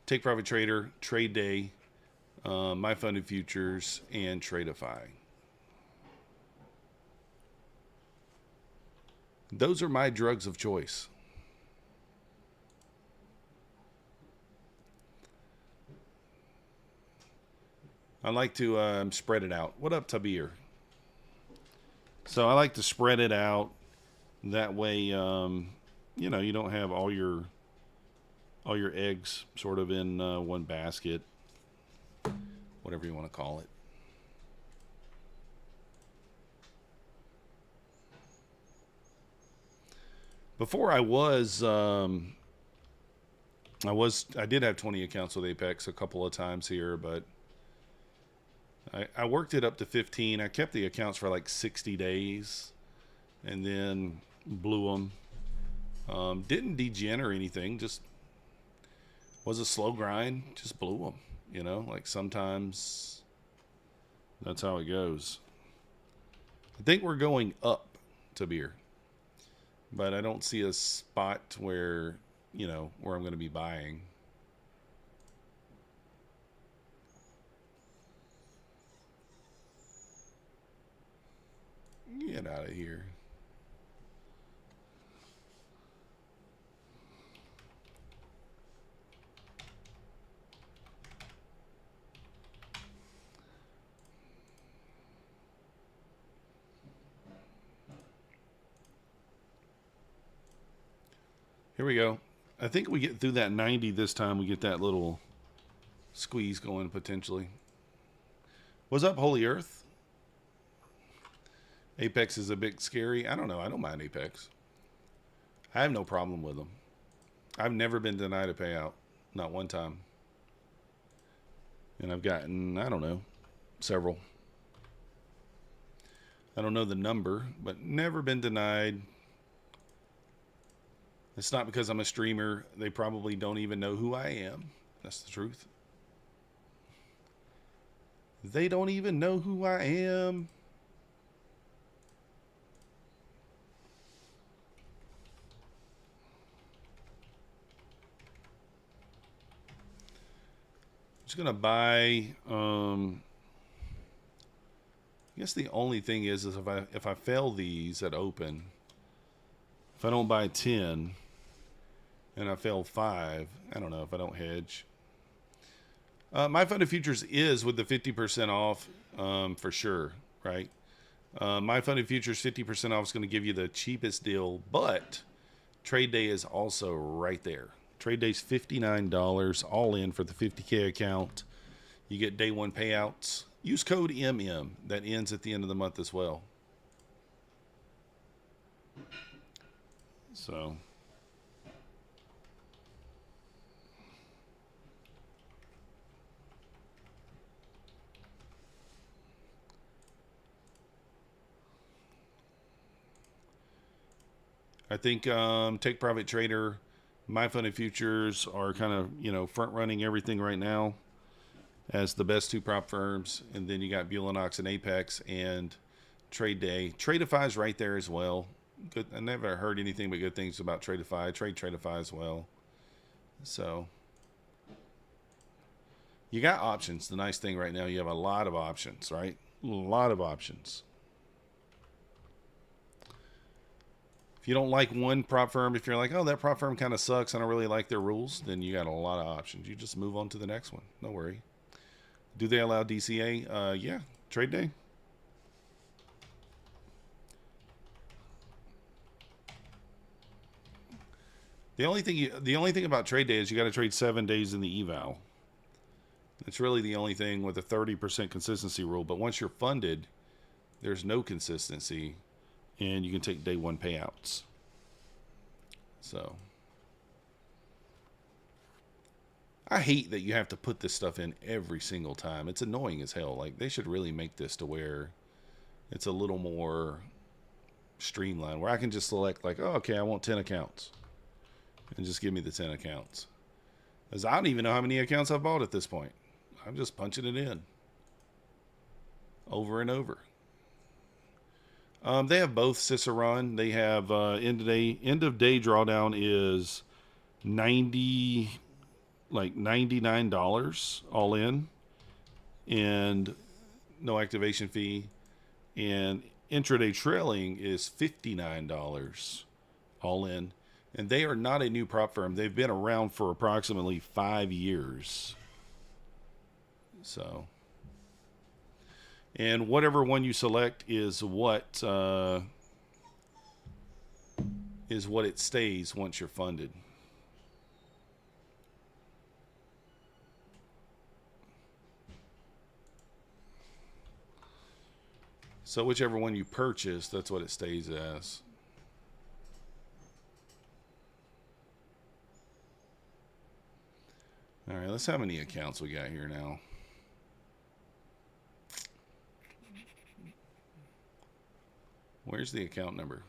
Take Profit Trader, Trade Day, My Funded Futures, and Tradeify. Those are my drugs of choice. I like to spread it out. What up, Tabir? So I like to spread it out. That way, you know, you don't have all your eggs sort of in one basket. Whatever you want to call it. Before I did have 20 accounts with Apex a couple of times here, but I worked it up to 15. I kept the accounts for like 60 days and then blew them. Didn't degen or anything, just was a slow grind, just blew them, you know, like sometimes that's how it goes. I think we're going up to beer, but I don't see a spot where, you know, where I'm going to be buying. Get out of here. Here we go. I think we get through that 90 this time. We get that little squeeze going potentially. What's up, Holy Earth? Apex is a bit scary. I don't know. I don't mind Apex. I have no problem with them. I've never been denied a payout. Not one time. And I've gotten, I don't know, several. I don't know the number, but never been denied. It's not because I'm a streamer. They probably don't even know who I am. That's the truth. They don't even know who I am. Just gonna buy. I guess the only thing is if I fail these at open, if I don't buy 10 and I fail 5, I don't know if I don't hedge. My funded futures is with the 50% off for sure, right? My funded futures 50% off is going to give you the cheapest deal, but trade day is also right there. Trade day's $59 all in for the 50K account. You get day one payouts. Use code MM. That ends at the end of the month as well. So I think Take Profit Trader, My Funded Futures are kind of, you know, front running everything right now as the best two prop firms. And then you got Bulenox and APEX and Trade Day. Tradeify's right there as well. Good. I never heard anything but good things about Tradeify. Tradeify as well. So you got options. The nice thing right now, you have a lot of options, right? A lot of options. If you don't like one prop firm, if you're like, oh, that prop firm kind of sucks, I don't really like their rules, then you got a lot of options. You just move on to the next one. No worry. Do they allow DCA? Yeah. Trade Day. The only thing about Trade Day is you got to trade 7 days in the eval. It's really the only thing with a 30% consistency rule. But once you're funded, there's no consistency, and you can take day one payouts. So I hate that you have to put this stuff in every single time. It's annoying as hell. Like, they should really make this to where it's a little more streamlined, where I can just select like, oh, okay, I want 10 accounts, and just give me the 10 accounts. Because I don't even know how many accounts I've bought at this point. I'm just punching it in over and over. They have both Cicerone. They have end of day drawdown is $99 all in, and no activation fee. And intraday trailing is $59 all in. And they are not a new prop firm. They've been around for approximately 5 years. So, and whatever one you select is what it stays once you're funded. So whichever one you purchase, that's what it stays as. All right, let's see how many accounts we got here now. Where's the account number?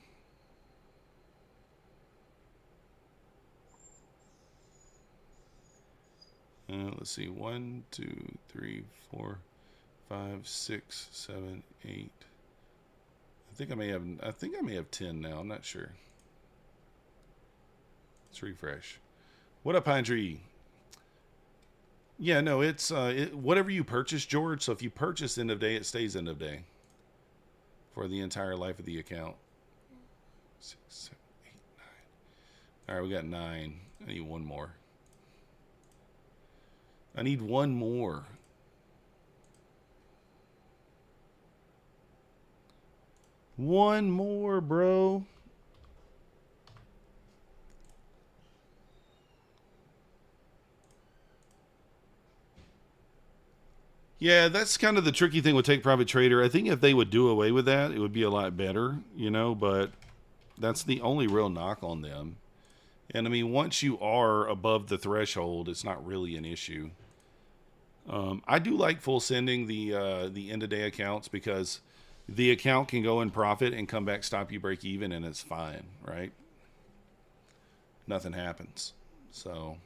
Let's see. 1, 2, 3, 4, 5, 6, 7, 8. I think I may have 10 now. I'm not sure. Let's refresh. What up, Pine Tree? Yeah, no, it's whatever you purchase, George. So if you purchase end of day, it stays end of day for the entire life of the account. 6, 7, 8, 9. All right, we got 9. I need one more. I need one more. One more, bro. Yeah, that's kind of the tricky thing with Take Profit Trader. I think if they would do away with that, it would be a lot better, you know, but that's the only real knock on them. And I mean, once you are above the threshold, it's not really an issue. I do like full sending the end of day accounts, because the account can go in profit and come back, stop you, break even, and it's fine, right? Nothing happens. So,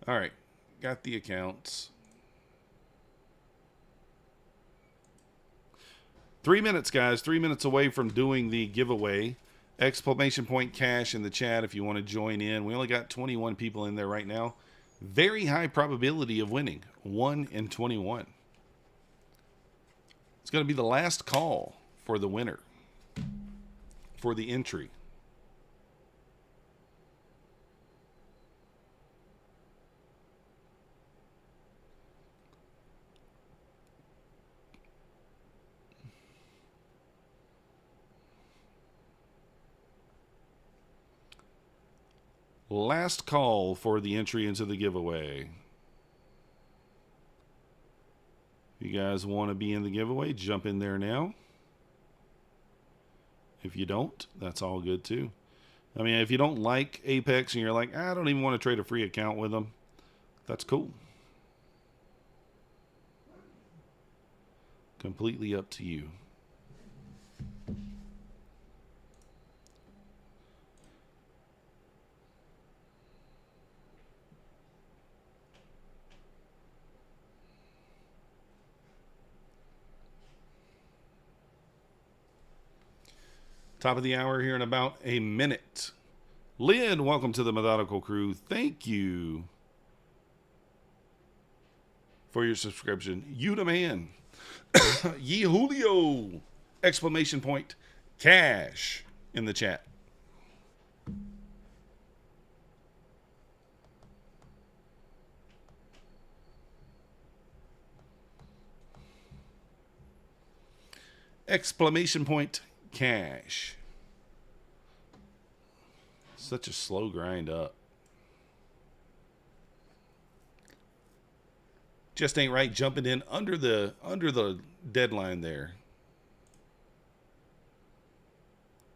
all right. Got the accounts. 3 minutes, guys. 3 minutes away from doing the giveaway. Exclamation point cash in the chat if you want to join in. We only got 21 people in there right now. Very high probability of winning. 1 in 21. It's going to be the last call for the winner, for the entry. Last call for the entry into the giveaway. If you guys want to be in the giveaway, jump in there now. If you don't, that's all good too. I mean, if you don't like Apex and you're like, I don't even want to trade a free account with them, that's cool. Completely up to you. Top of the hour here in about a minute. Lynn, welcome to the Methodical Crew. Thank you for your subscription. You the man. Ye Julio! Exclamation point. Cash in the chat. Exclamation point. Cash. Such a slow grind up. Just ain't right jumping in under the deadline there.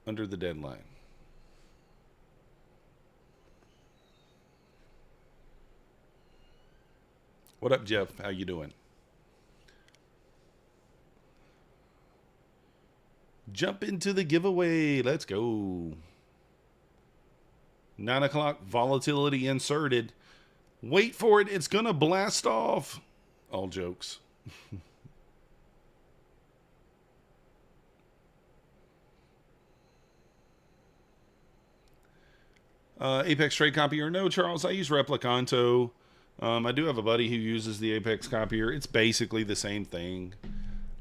Under the deadline. What up, Jeff? How you doing? Jump into the giveaway. Let's go. 9 o'clock, volatility inserted. Wait for it. It's going to blast off. All jokes. Apex trade copier. No, Charles, I use Replicanto. I do have a buddy who uses the Apex copier. It's basically the same thing.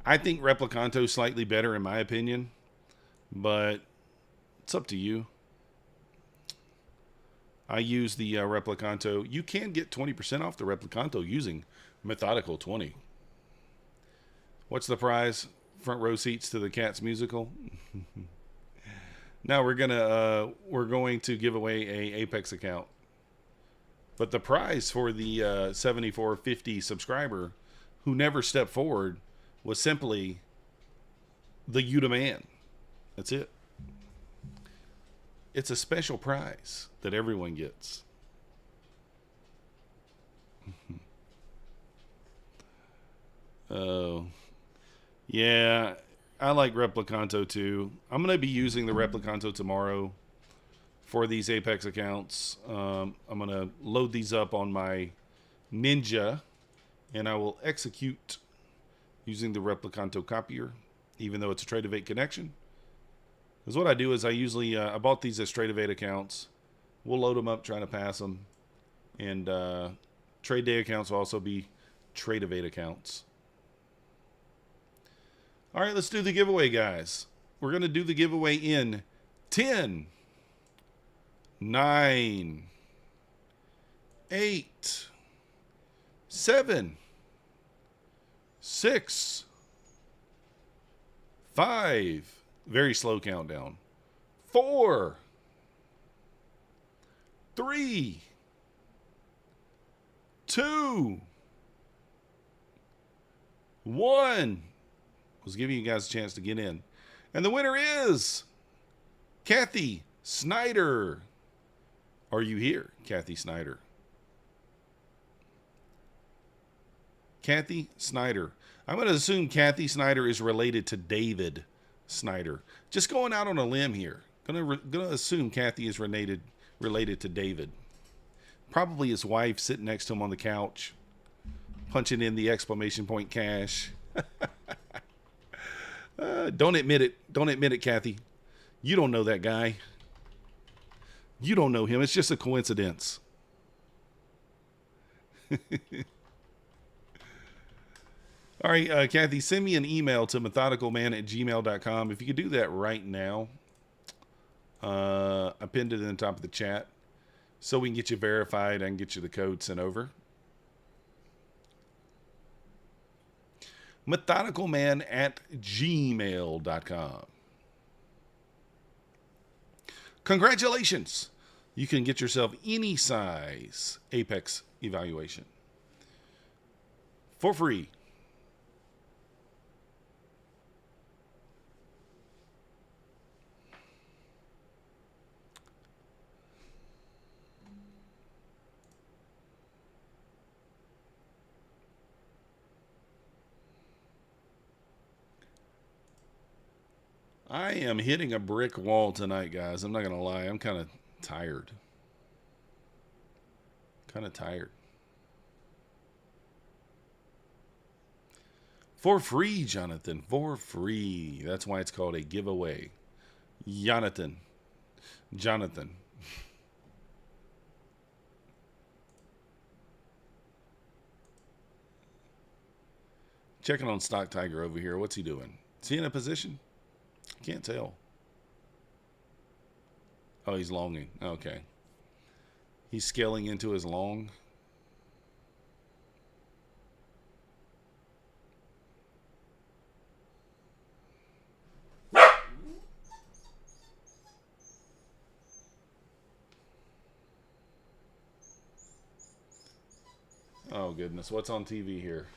I think Replicanto is slightly better in my opinion, but it's up to you. I use the Replicanto. You can get 20% off the Replicanto using Methodical 20. What's the prize? Front row seats to the Cats musical. Now we're going to give away a Apex account. But the prize for the 7450 subscriber who never stepped forward was simply the You the Man. That's it. It's a special prize that everyone gets. Oh, yeah, I like Replicanto too. I'm going to be using the Replicanto tomorrow for these Apex accounts. I'm going to load these up on my Ninja, and I will execute using the Replicanto copier, even though it's a Trade of 8 connection. Because what I do is I usually, I bought these as Trade of 8 accounts. We'll load them up, trying to pass them. And Trade Day accounts will also be Trade of 8 accounts. All right, let's do the giveaway, guys. We're going to do the giveaway in 10, 9, 8, 7, 6, 5. Very slow countdown. 4, 3, 2, 1. I was giving you guys a chance to get in. And the winner is Kathy Snyder. Are you here, Kathy Snyder? Kathy Snyder. I'm going to assume Kathy Snyder is related to David Snyder. Just going out on a limb here. Gonna assume Kathy is related to David. Probably his wife sitting next to him on the couch, punching in the exclamation point cash. Don't admit it. Don't admit it, Kathy. You don't know that guy. You don't know him. It's just a coincidence. All right, Kathy, send me an email to methodicalman@gmail.com. If you could do that right now. I pinned it in the top of the chat so we can get you verified. I can get you the code sent over. methodicalman@gmail.com. Congratulations. You can get yourself any size Apex evaluation for free. I am hitting a brick wall tonight, guys. I'm not going to lie. I'm kind of tired. For free, Jonathan. For free. That's why it's called a giveaway. Jonathan. Jonathan. Checking on Stock Tiger over here. What's he doing? Is he in a position? Can't tell. Oh, he's longing. Okay. He's scaling into his long. Oh, goodness. What's on TV here?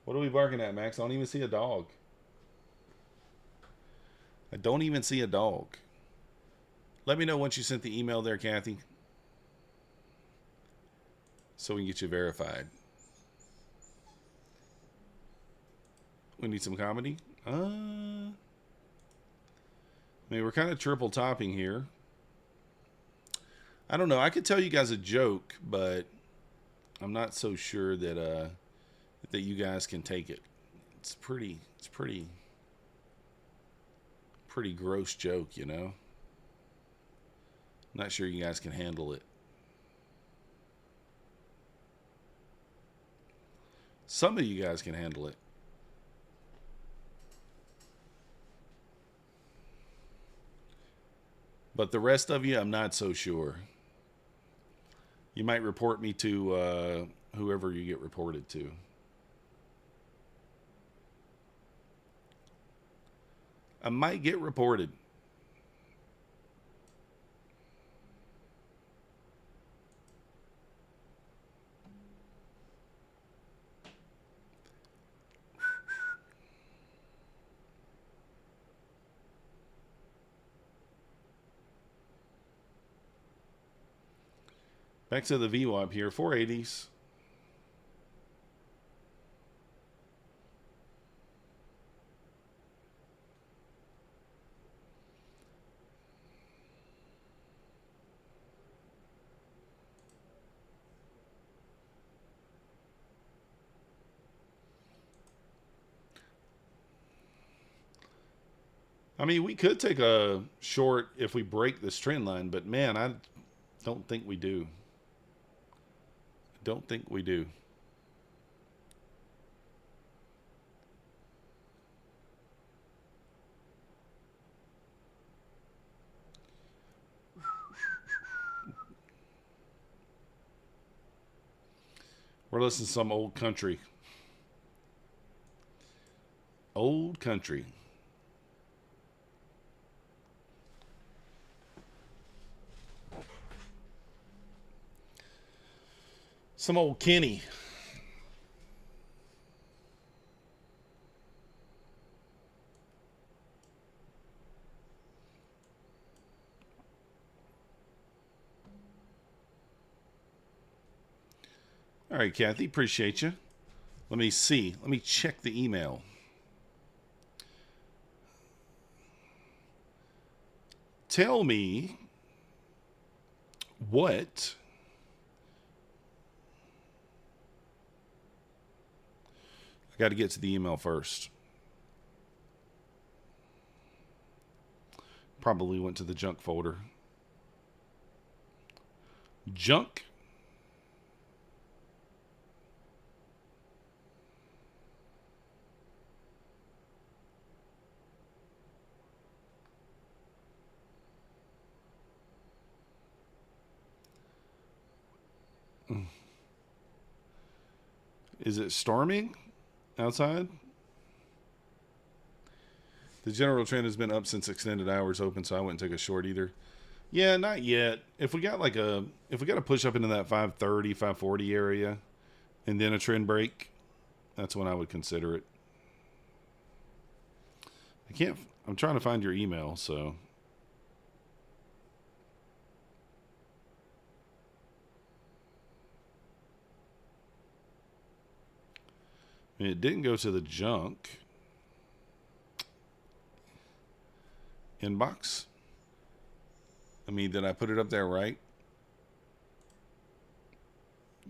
What are we barking at, Max? I don't even see a dog. I don't even see a dog. Let me know once you sent the email there, Kathy, so we can get you verified. We need some comedy. I mean, we're kind of triple topping here. I don't know. I could tell you guys a joke, but I'm not so sure that that you guys can take it. It's pretty gross joke, you know. Not sure you guys can handle it. Some of you guys can handle it. But the rest of you, I'm not so sure. You might report me to whoever you get reported to. I might get reported. Back to the VWAP here, 480s. I mean, we could take a short if we break this trend line, but man, I don't think we do. Don't think we do. We're listening to some old country. Old country. Some old Kenny. All right, Kathy, appreciate you. Let me see. Let me check the email. Tell me what I got to get to the email first. Probably went to the junk folder. Junk. Is it storming outside? The general trend has been up since extended hours open, so I wouldn't take a short either. Yeah, not yet. If we got a push up into that 530, 540 area and then a trend break, that's when I would consider it. I'm trying to find your email, so it didn't go to the junk inbox. I mean, did I put it up there right?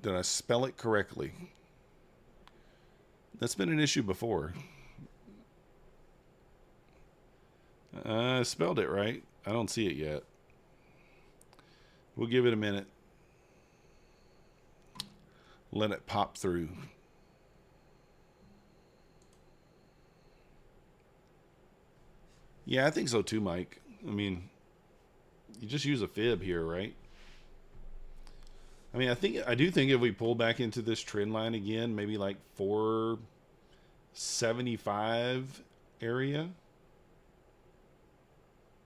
Did I spell it correctly? That's been an issue before. I spelled it right. I don't see it yet. We'll give it a minute. Let it pop through. Yeah, I think so too, Mike. I mean, you just use a fib here, right? I mean, I do think if we pull back into this trend line again, maybe like 475 area,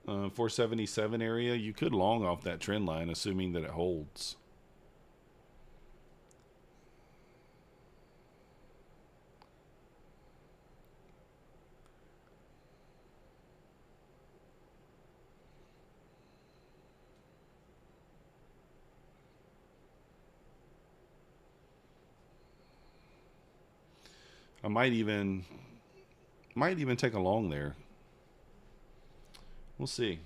477 area, you could long off that trend line, assuming that it holds. I might even take a long there. We'll see.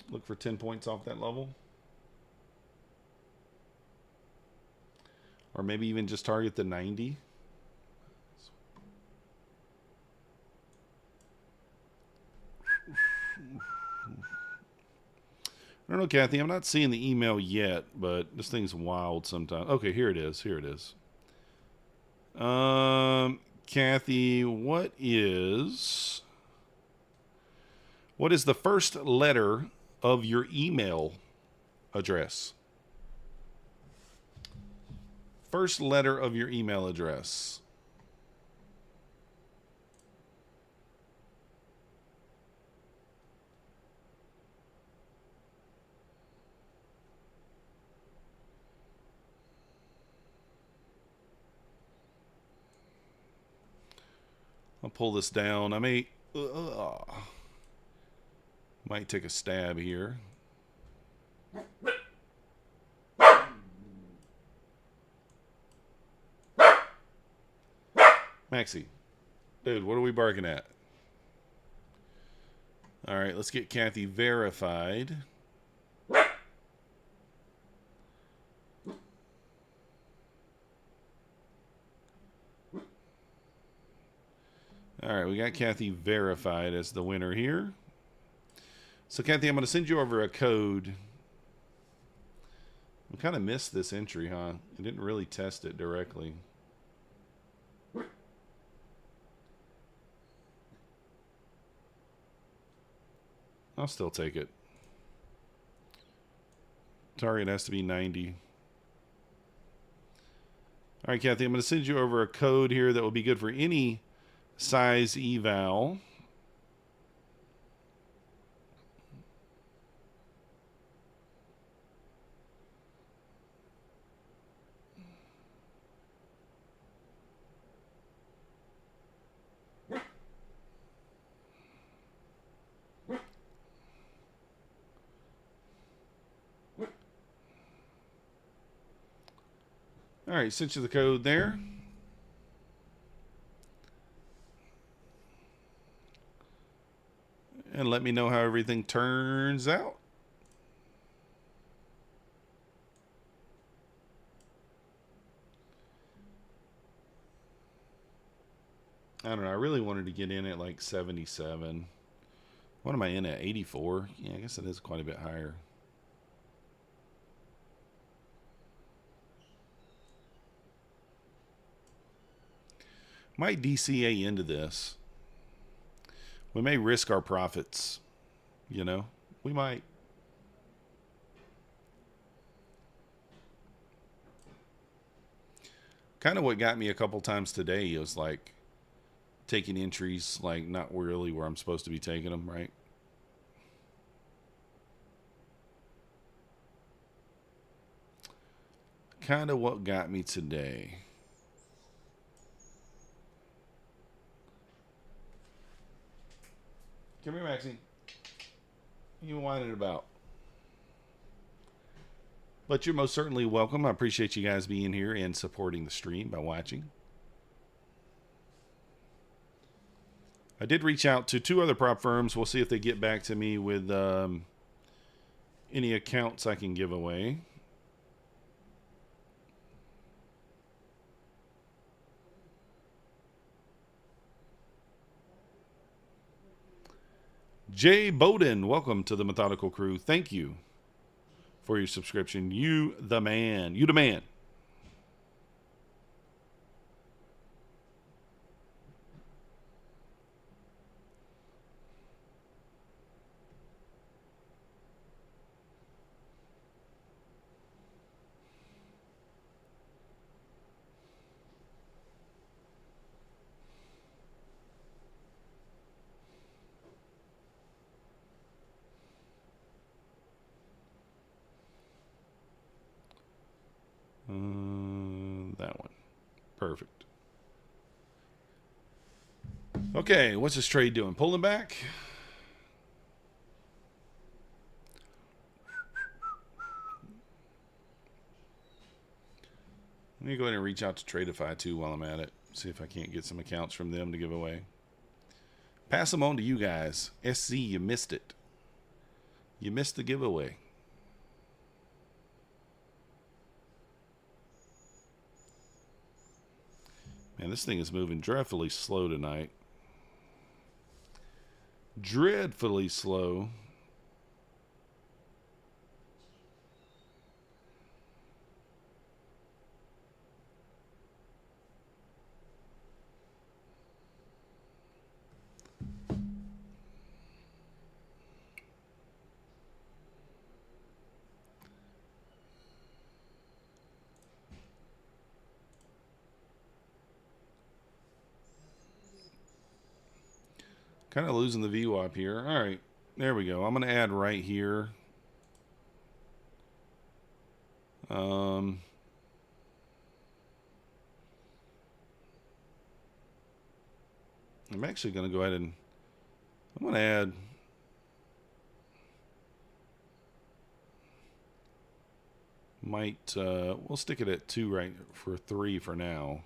Look for 10 points off that level. Or maybe even just target the 90. I don't know, Kathy. I'm not seeing the email yet, but this thing's wild sometimes. Okay, here it is. Here it is. Kathy, what is the first letter of your email address? First letter of your email address. I'll pull this down. I might take a stab here. Maxie, dude, what are we barking at? All right, let's get Kathy verified. All right, we got Kathy verified as the winner here. So, Kathy, I'm going to send you over a code. We kind of missed this entry, huh? I didn't really test it directly. I'll still take it. Target has to be 90. All right, Kathy, I'm going to send you over a code here that will be good for any size eval. All right, sent you the code there. And let me know how everything turns out. I don't know. I really wanted to get in at like 77. What am I in at? 84? Yeah, I guess it is quite a bit higher. Might DCA into this. We may risk our profits. You know? We might. Kind of what got me a couple times today was like taking entries, like not really where I'm supposed to be taking them, right? Kind of what got me today. Come here, Maxie. You whining about? But you're most certainly welcome. I appreciate you guys being here and supporting the stream by watching. I did reach out to 2 other prop firms. We'll see if they get back to me with any accounts I can give away. Jay Bowden, welcome to the Methodical Crew. Thank you for your subscription. You the man. You the man. That one. Perfect. Okay, what's this trade doing? Pulling back? Let me go ahead and reach out to Tradeify too while I'm at it. See if I can't get some accounts from them to give away. Pass them on to you guys. SC, you missed it. You missed the giveaway. Man, this thing is moving dreadfully slow tonight. Dreadfully slow. Kind of losing the VWAP here. All right, there we go. I'm going to add right here. I'm actually going to go ahead and I'm going to add we'll stick it at 2 right for 3 for now.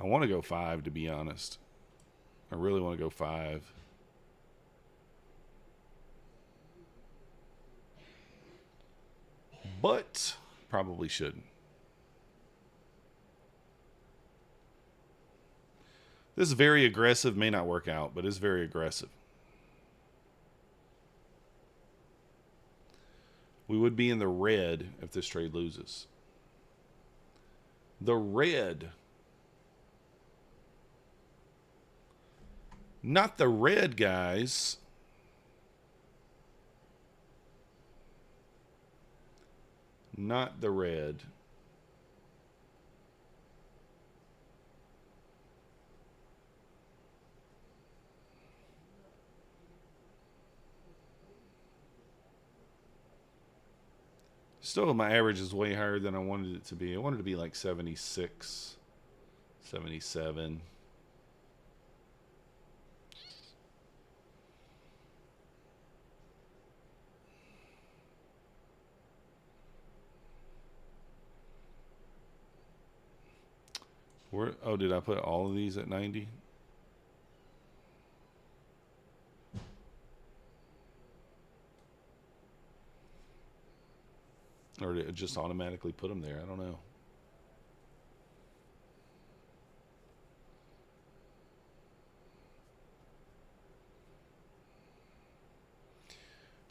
I want to go 5 to be honest. I really want to go 5. But probably shouldn't. This is very aggressive. May not work out, but it's very aggressive. We would be in the red if this trade loses. The red. Not the red, guys. Not the red. Still, my average is way higher than I wanted it to be. I wanted it to be like 76, 77. Oh, did I put all of these at 90? Or did it just automatically put them there? I don't know.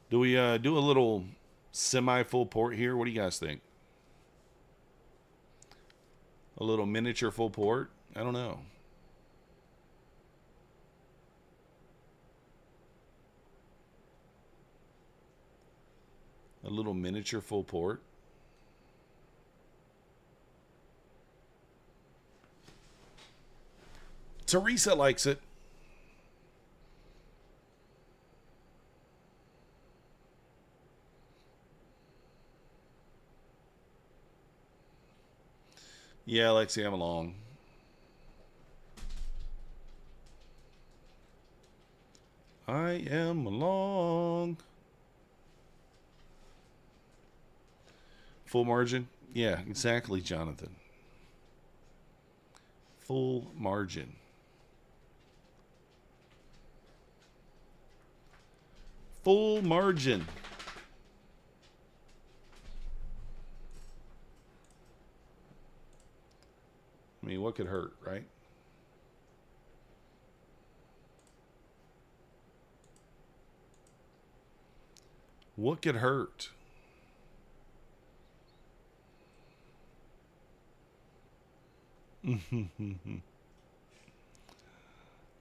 Do we do a little semi-full port here? What do you guys think? A little miniature full port? I don't know. A little miniature full port. Teresa likes it. Yeah, Lexi, I'm along. I am along. Full margin? Yeah, exactly, Jonathan. Full margin. Full margin. I mean, what could hurt, right? What could hurt?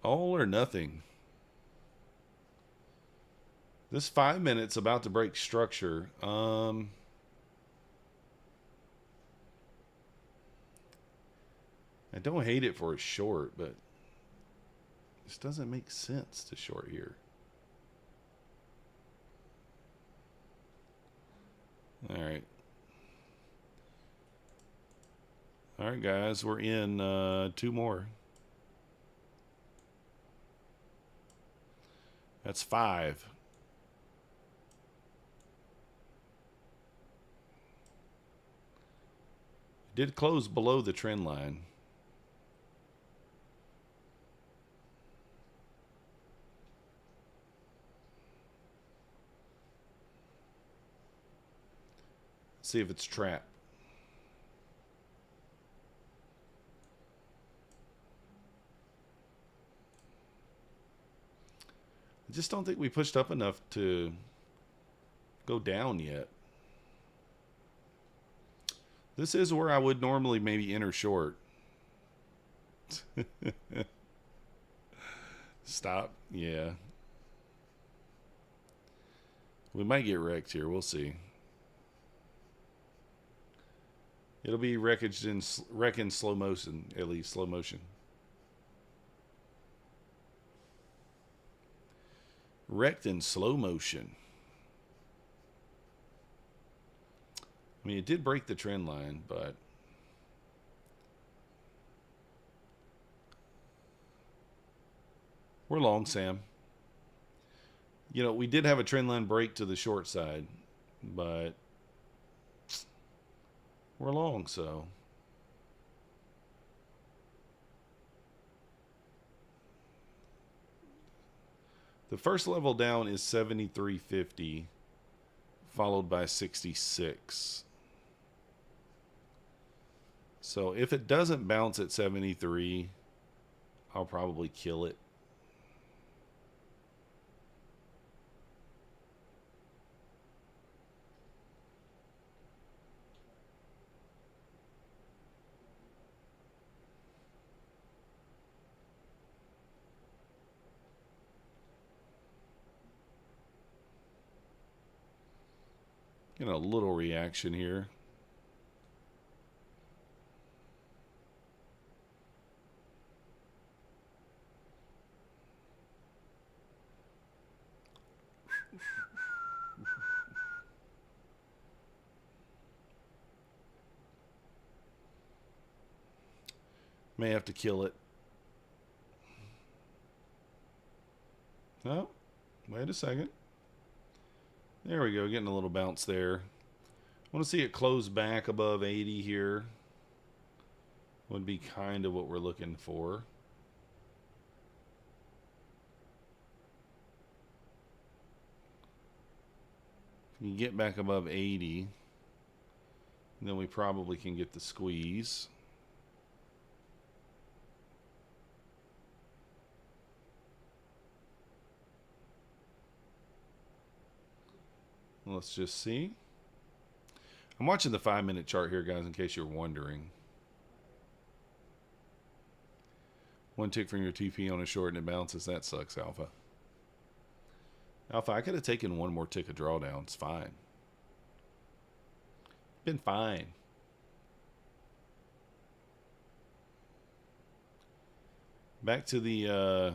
All or nothing. This 5 minutes about to break structure. I don't hate it for a short, but this doesn't make sense to short here. All right. All right, guys, we're in 2 more. That's 5. It did close below the trend line. Let's see if it's trapped. I just don't think we pushed up enough to go down yet. This is where I would normally maybe enter short. Stop. Yeah. We might get wrecked here. We'll see. It'll be wreck in slow motion, at least slow motion. Wrecked in slow motion. I mean, it did break the trend line, but we're long, Sam. You know, we did have a trend line break to the short side, but we're long, so. The first level down is 73.50, followed by 66. So if it doesn't bounce at 73, I'll probably kill it. Get a little reaction here. May have to kill it. Oh, wait a second. There we go, getting a little bounce there. I want to see it close back above 80 here. Would be kind of what we're looking for. If you get back above 80, then we probably can get the squeeze. Let's just see. I'm watching the 5-minute chart here, guys, in case you're wondering. One tick from your TP on a short and it bounces. That sucks, Alpha. Alpha, I could have taken one more tick of drawdown. It's fine. Been fine. Back to the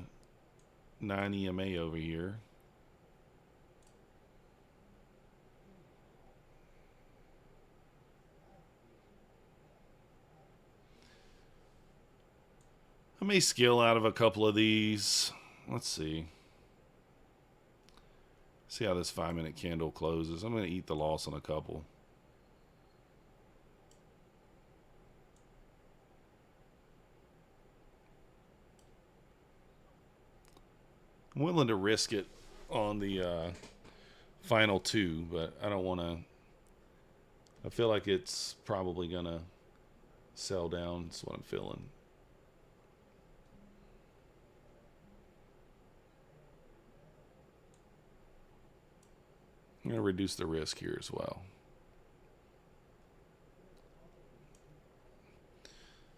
9 EMA over here. I may skill out of a couple of these. Let's see. See how this 5-minute candle closes. I'm going to eat the loss on a couple. I'm willing to risk it on the final 2, but I don't want to. I feel like it's probably going to sell down. That's what I'm feeling. I'm going to reduce the risk here as well.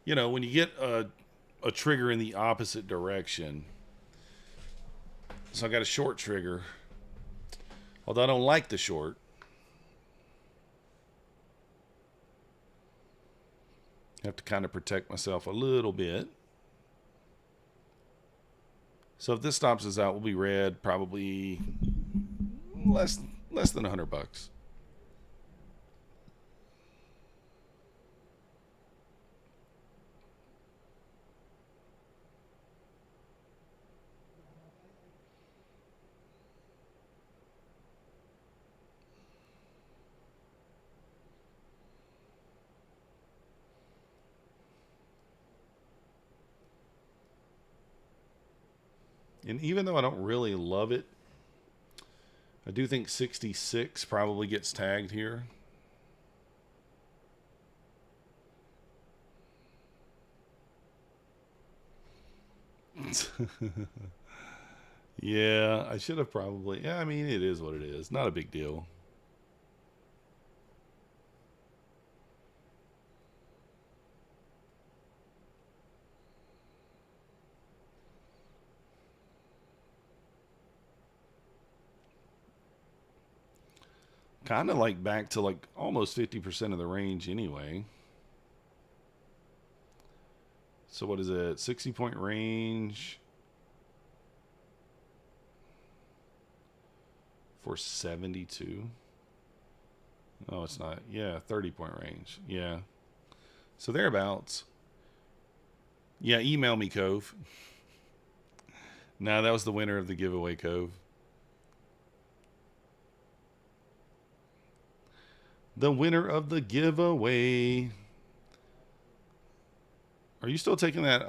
You know, when you get a trigger in the opposite direction, so I got a short trigger, although I don't like the short. I have to kind of protect myself a little bit. So if this stops us out, we'll be red probably less than $100. And even though I don't really love it, I do think 66 probably gets tagged here. Yeah, I should have probably. Yeah, I mean, it is what it is. Not a big deal. Kind of like back to like almost 50% of the range anyway. So what is it? 60-point range for 72. Oh, it's not. Yeah, 30-point range. Yeah. So thereabouts. Yeah, email me, Cove. Nah, that was the winner of the giveaway, Cove. The winner of the giveaway. Are you still taking that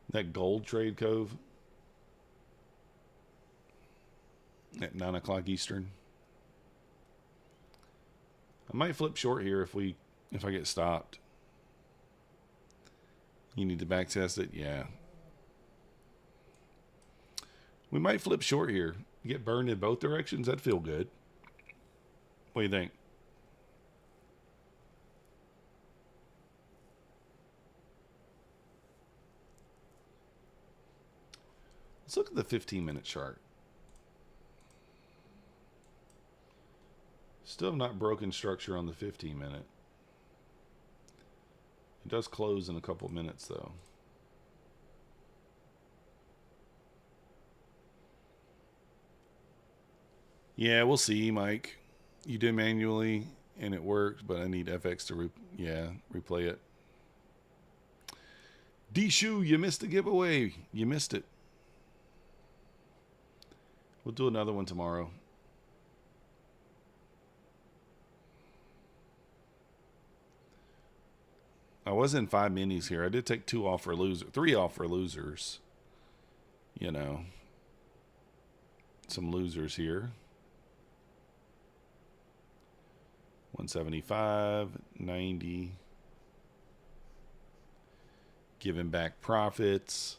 that gold trade, Cove? At 9 o'clock Eastern. I might flip short here if I get stopped. You need to back test it? Yeah. We might flip short here. Get burned in both directions. That'd feel good. What do you think? Let's look at the 15-minute chart. Still have not broken structure on the 15-minute. It does close in a couple minutes, though. Yeah, we'll see, Mike. You did manually, and it worked, but I need FX to replay it. D-Shoe, you missed the giveaway. You missed it. We'll do another one tomorrow. I was in 5 minis here. I did take 2 off for losers, 3 off for losers. You know, some losers here. 175, 90. Giving back profits.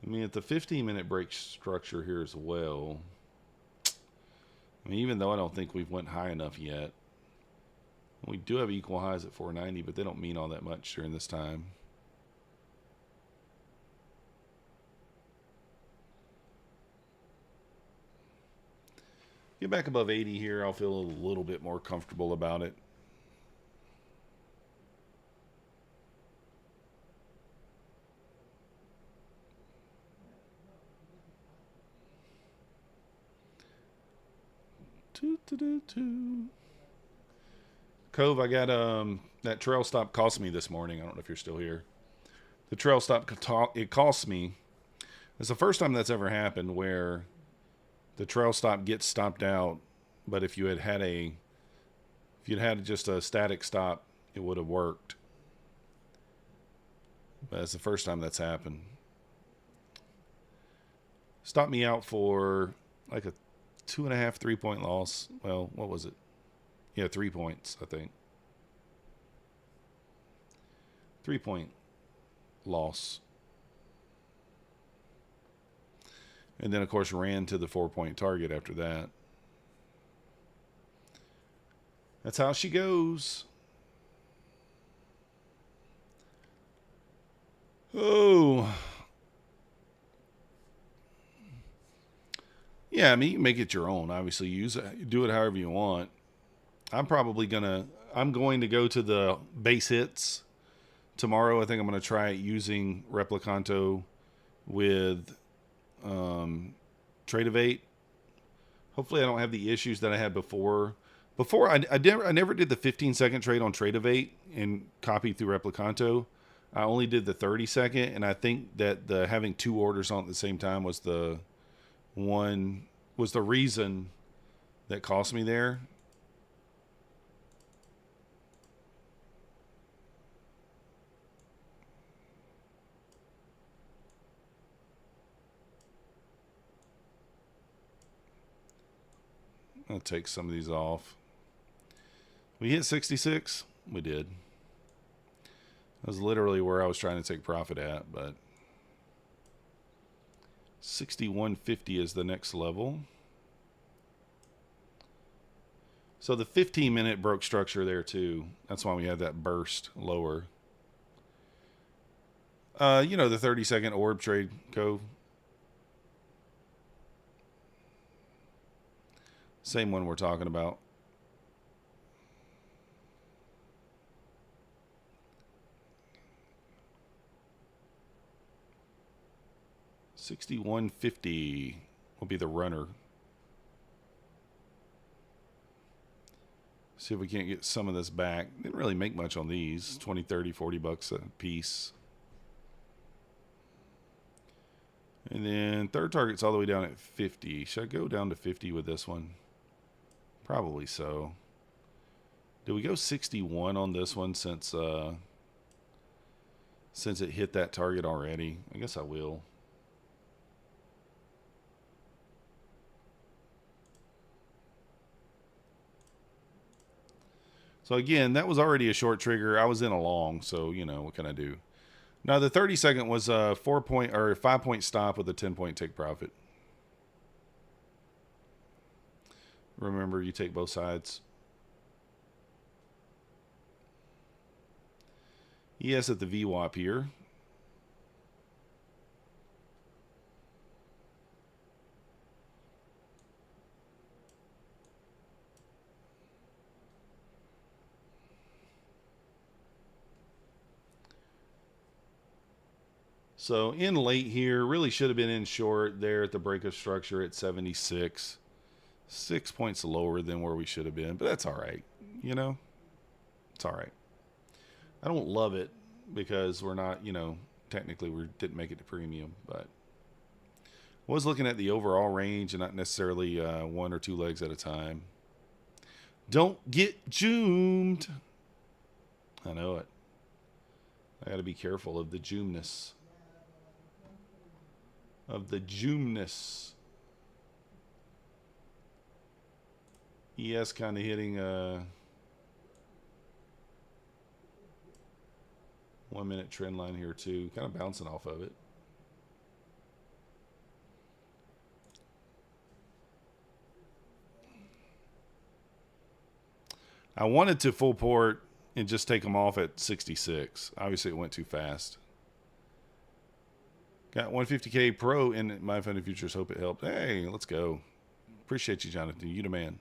I mean, at the 15-minute break structure here as well. I mean, even though I don't think we've went high enough yet. We do have equal highs at 490, but they don't mean all that much during this time. Get back above 80 here, I'll feel a little bit more comfortable about it. Cove, I got that trail stop cost me this morning. I don't know if you're still here. The trail stop, it cost me. It's the first time that's ever happened where the trail stop gets stopped out, but if you had just a static stop, it would have worked. But it's the first time that's happened. Stopped me out for like a 2.5, 3-point loss. Well, what was it? Yeah, 3 points, I think. 3-point loss. And then, of course, ran to the 4-point target after that. That's how she goes. Oh. Yeah, I mean, you can make it your own. Obviously, do it however you want. I'm going to go to the base hits tomorrow. I think I'm going to try it using Replicanto with Trade of 8. Hopefully I don't have the issues that I had before. Before, I never did the 15-second trade on Trade of 8 and copied through Replicanto. I only did the 30-second, and I think that having two orders on at the same time was the reason that cost me there. I'll take some of these off. We hit 66. We did. That was literally where I was trying to take profit at, but 61.50 is the next level. So the 15-minute broke structure there too. That's why we had that burst lower. The 30-second orb trade cove. Same one we're talking about. $61.50 will be the runner. See if we can't get some of this back. Didn't really make much on these. 20, 30, 40 bucks a piece. And then third target's all the way down at 50. Should I go down to 50 with this one? Probably so. Did we go 61 on this one since it hit that target already? I guess I will. So again, that was already a short trigger. I was in a long, so what can I do? Now the 30-second was a 4-point or 5-point stop with a 10-point take profit. Remember, you take both sides. Yes, at the VWAP here. So in late here, really should have been in short there at the break of structure at 76. 6 points lower than where we should have been, but that's all right. It's all right. I don't love it because we're not, technically we didn't make it to premium, but I was looking at the overall range and not necessarily one or two legs at a time. Don't get zoomed. I know it. I got to be careful of the zoomness. ES kind of hitting a 1-minute trend line here too, kind of bouncing off of it. I wanted to full port and just take them off at 66. Obviously it went too fast. Got 150K pro in my funded futures. Hope it helped. Hey, let's go. Appreciate you, Jonathan. You the man.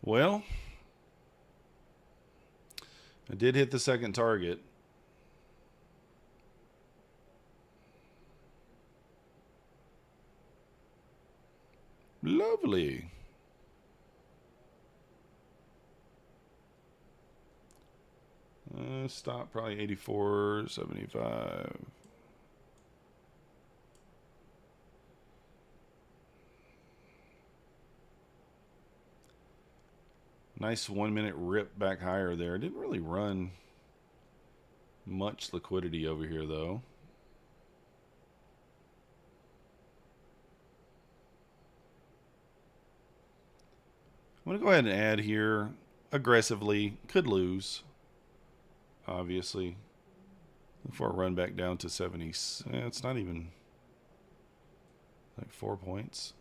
Well, I did hit the second target. Lovely. Stop probably 84.75. Nice 1-minute rip back higher there. Didn't really run much liquidity over here though. I'm going to go ahead and add here aggressively. Could lose, obviously. Before I run back down to 70. It's not even like 4 points.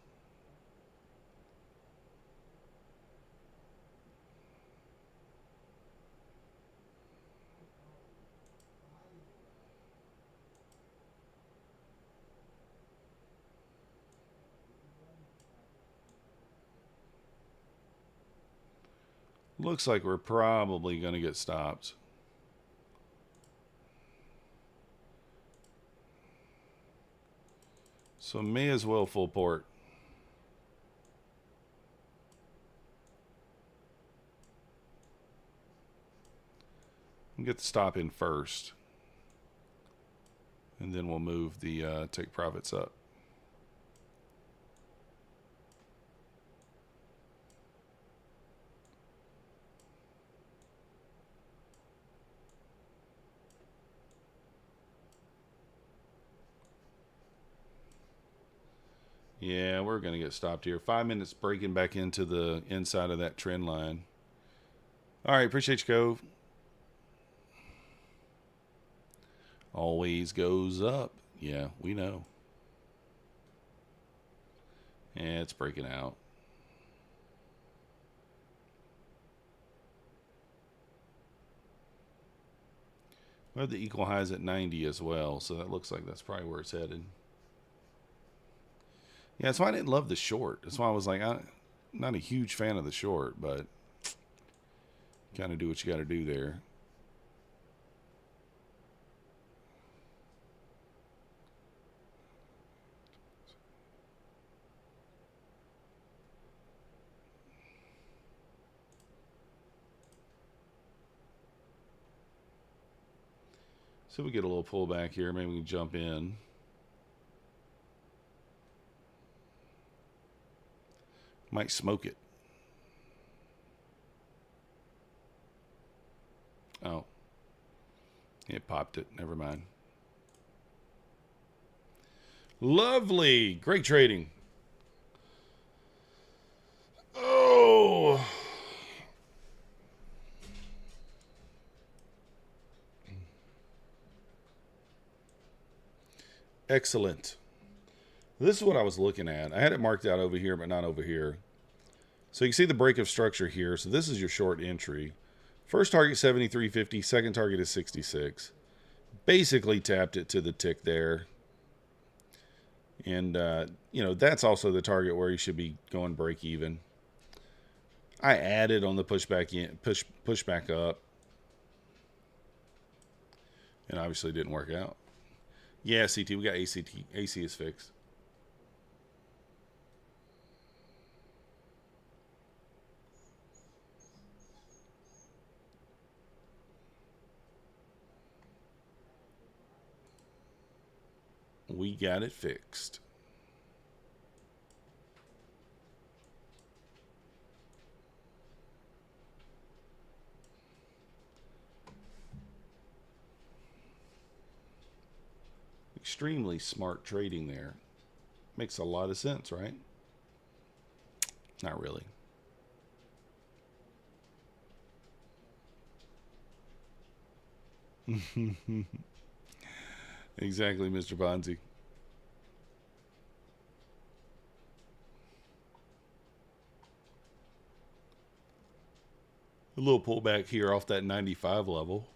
Looks like we're probably going to get stopped. So may as well full port. Get the stop in first. And then we'll move the take profits up. Yeah, we're going to get stopped here. 5 minutes breaking back into the inside of that trend line. All right, appreciate you, Cove. Always goes up. Yeah, we know. Yeah, it's breaking out. We have the equal highs at 90 as well, so that looks like that's probably where it's headed. Yeah, that's why I didn't love the short. That's why I was like, I'm not a huge fan of the short, but kind of do what you got to do there. So we get a little pullback here. Maybe we can jump in. Might smoke it. Oh. It popped it. Never mind. Lovely. Great trading. Oh. Excellent. This is what I was looking at. I had it marked out over here, but not over here. So you can see the break of structure here. So this is your short entry. First target 73.50. Second target is 66. Basically tapped it to the tick there. And, you know, that's also the target where you should be going break even. I added on the pushback in, pushback up. And obviously didn't work out. Yeah, CT, we got ACT. AC is fixed. We got it fixed. Extremely smart trading there. Makes a lot of sense, right? Not really. Exactly, Mr. Bonzi. A little pullback here off that 95 level.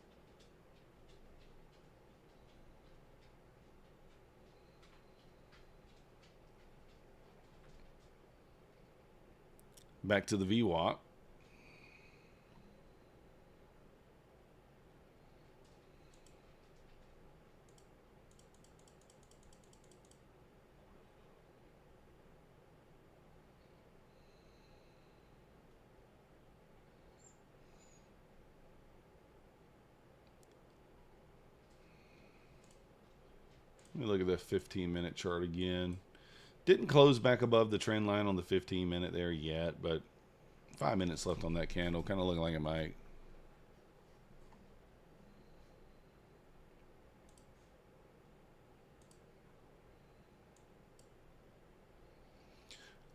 Back to the VWAP. Let me look at the 15-minute chart again. Didn't close back above the trend line on the 15-minute there yet, but 5 minutes left on that candle. Kind of looking like it might.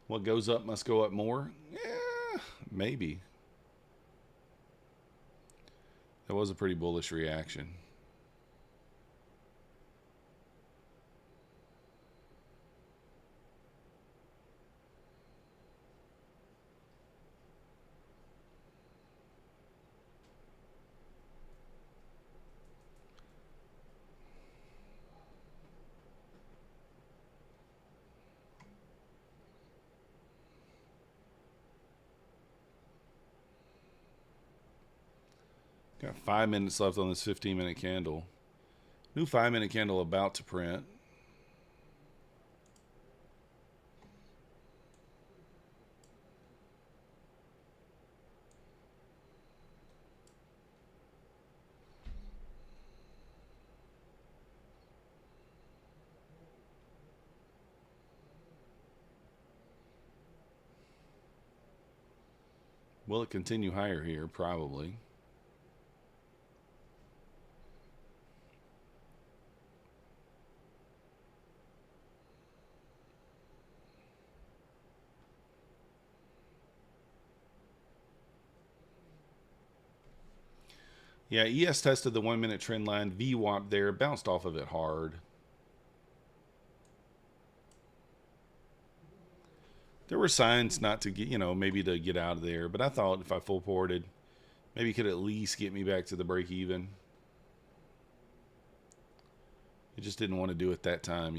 What goes up must go up more. Yeah, Maybe. That was a pretty bullish reaction. Got 5 minutes left on this 15-minute candle. New 5-minute candle about to print. Will it continue higher here? Probably. Yeah, ES tested the 1-minute trend line. VWAP there, bounced off of it hard. There were signs not to get, maybe to get out of there. But I thought if I full ported, maybe it could at least get me back to the break even. I just didn't want to do it that time,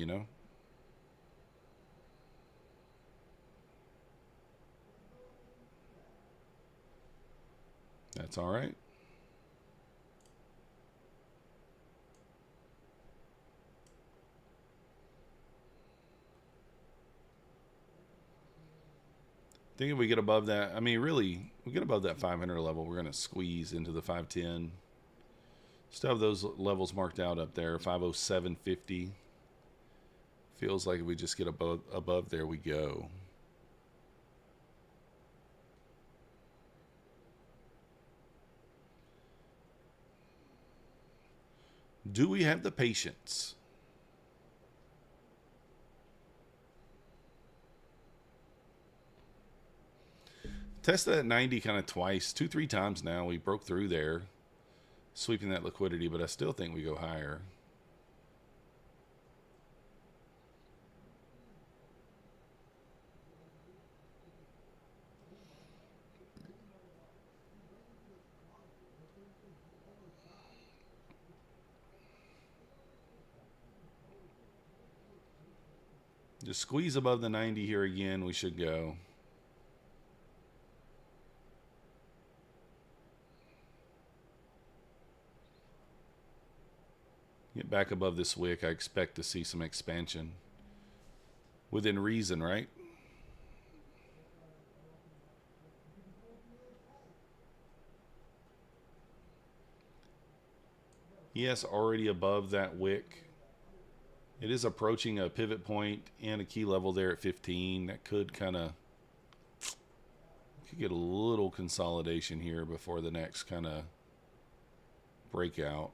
That's all right. I think if we get above that, I mean, really, we get above that 500 level, we're going to squeeze into the 510. Still have those levels marked out up there, 507.50. Feels like if we just get above there, we go. Do we have the patience? Tested at 90 kind of twice, 2-3 times now. We broke through there, sweeping that liquidity, but I still think we go higher. Just squeeze above the 90 here again, we should go. Get back above this wick, I expect to see some expansion. Within reason, right? Yes, already above that wick. It is approaching a pivot point and a key level there at 15. That could get a little consolidation here before the next kind of breakout.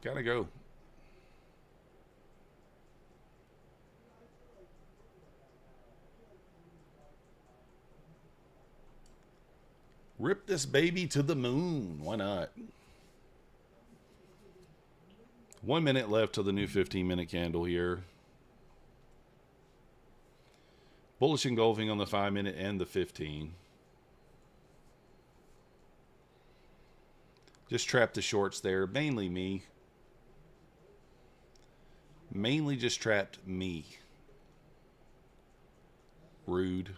Gotta go. Rip this baby to the moon. Why not? 1 minute left till the new 15-minute candle here. Bullish engulfing on the 5-minute and the 15. Just trapped the shorts there. Mainly me. Mainly just trapped me. Rude.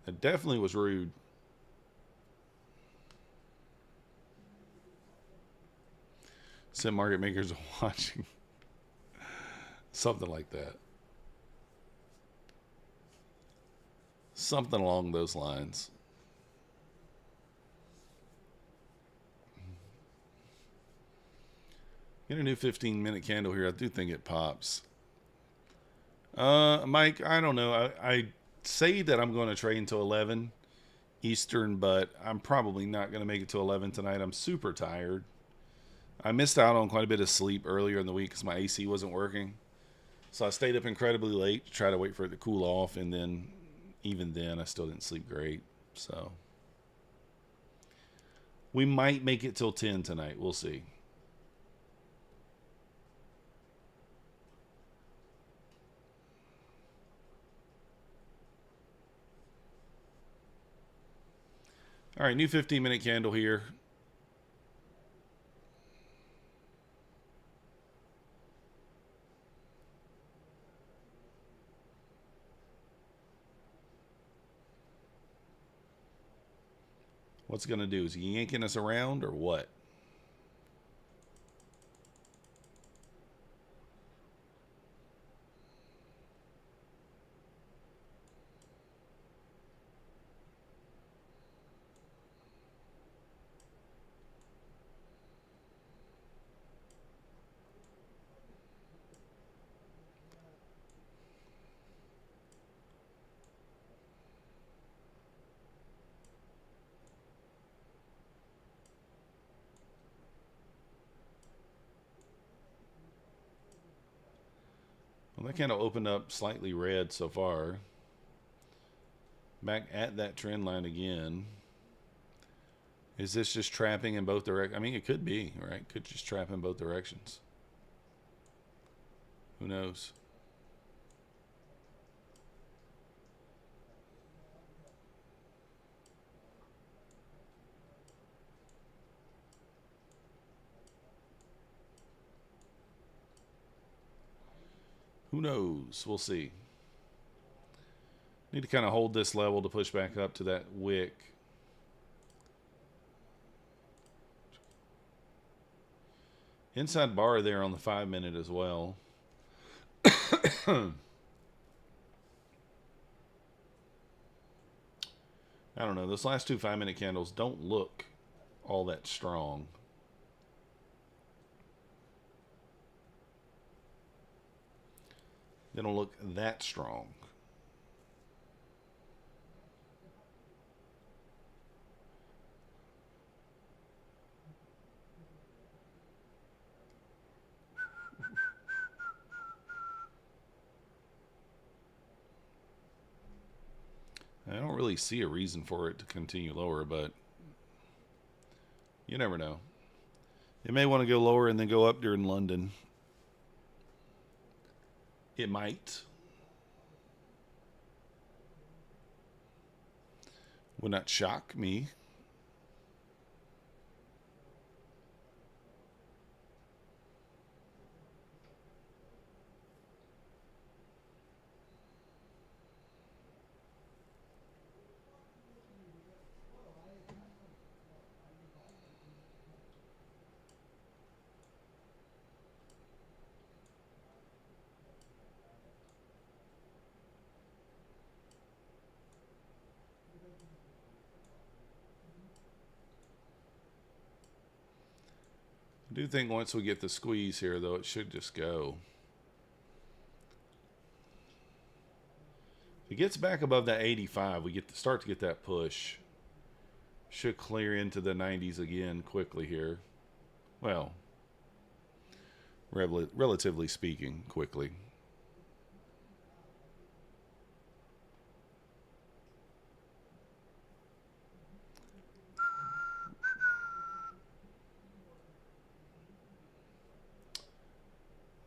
It definitely was rude. Some market makers are watching. Something like that. Something along those lines. Get a new 15-minute candle here. I do think it pops. Mike, I don't know. I say that I'm going to trade until 11 Eastern, but I'm probably not going to make it to 11 tonight. I'm super tired. I missed out on quite a bit of sleep earlier in the week because my AC wasn't working. So I stayed up incredibly late to try to wait for it to cool off, and then even then I still didn't sleep great. So we might make it till 10 tonight. We'll see. All right, new 15-minute candle here. What's it going to do? Is he yanking us around or what? Well, that kind of opened up slightly red so far. Back at that trend line again. Is this just trapping in both directions? I mean, it could be, right? Could just trap in both directions. Who knows? Who knows? We'll see. Need to kind of hold this level to push back up to that wick. Inside bar there on the 5-minute as well. I don't know. Those last two 5-minute candles don't look all that strong. They don't look that strong. I don't really see a reason for it to continue lower, but you never know. It may want to go lower and then go up during London. It might. Would not shock me. I do think once we get the squeeze here, though, it should just go. If it gets back above that 85, we get to start to get that push. Should clear into the 90s again quickly here. Well, relatively speaking, quickly.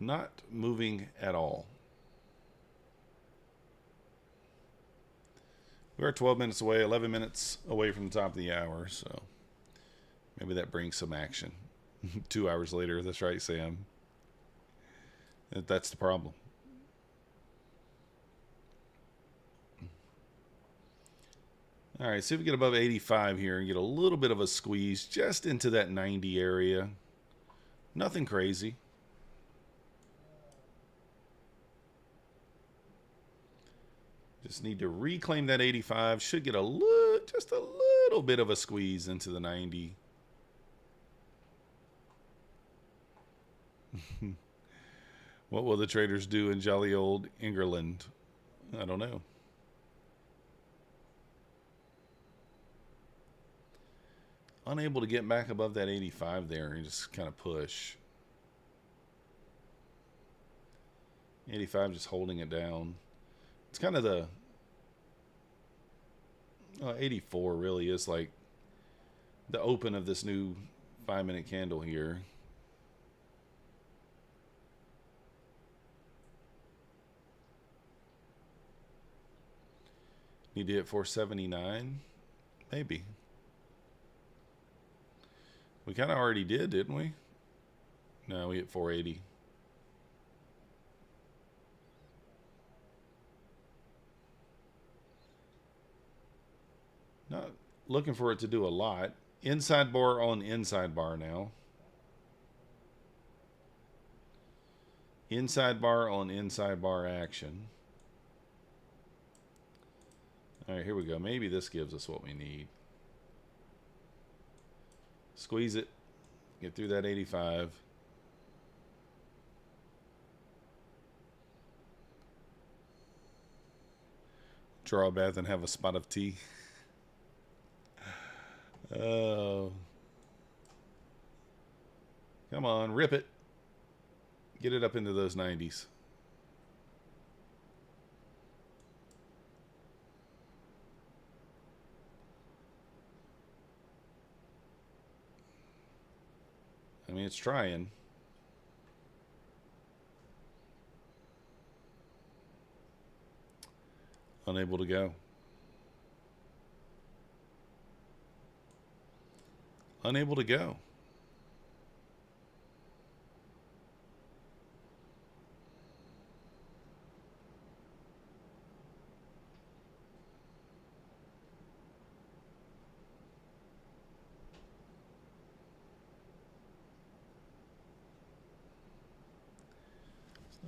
Not moving at all. We're 12 minutes away, 11 minutes away from the top of the hour, so maybe that brings some action. 2 hours later, that's right, Sam. That's the problem. All right, see if we get above 85 here and get a little bit of a squeeze just into that 90 area. Nothing crazy. Just need to reclaim that 85. Should get just a little bit of a squeeze into the 90. What will the traders do in jolly old England? I don't know. Unable to get back above that 85 there and just kind of push. 85 just holding it down. It's kind of the 84 really is like the open of this new 5-minute candle here. Need to hit 479? Maybe. We kind of already did, didn't we? No, we hit 480. Not looking for it to do a lot. Inside bar on inside bar now. Inside bar on inside bar action. All right, here we go. Maybe this gives us what we need. Squeeze it. Get through that 85. Draw a bath and have a spot of tea. Oh. Come on, rip it. Get it up into those 90s. I mean, it's trying. Unable to go. Unable to go.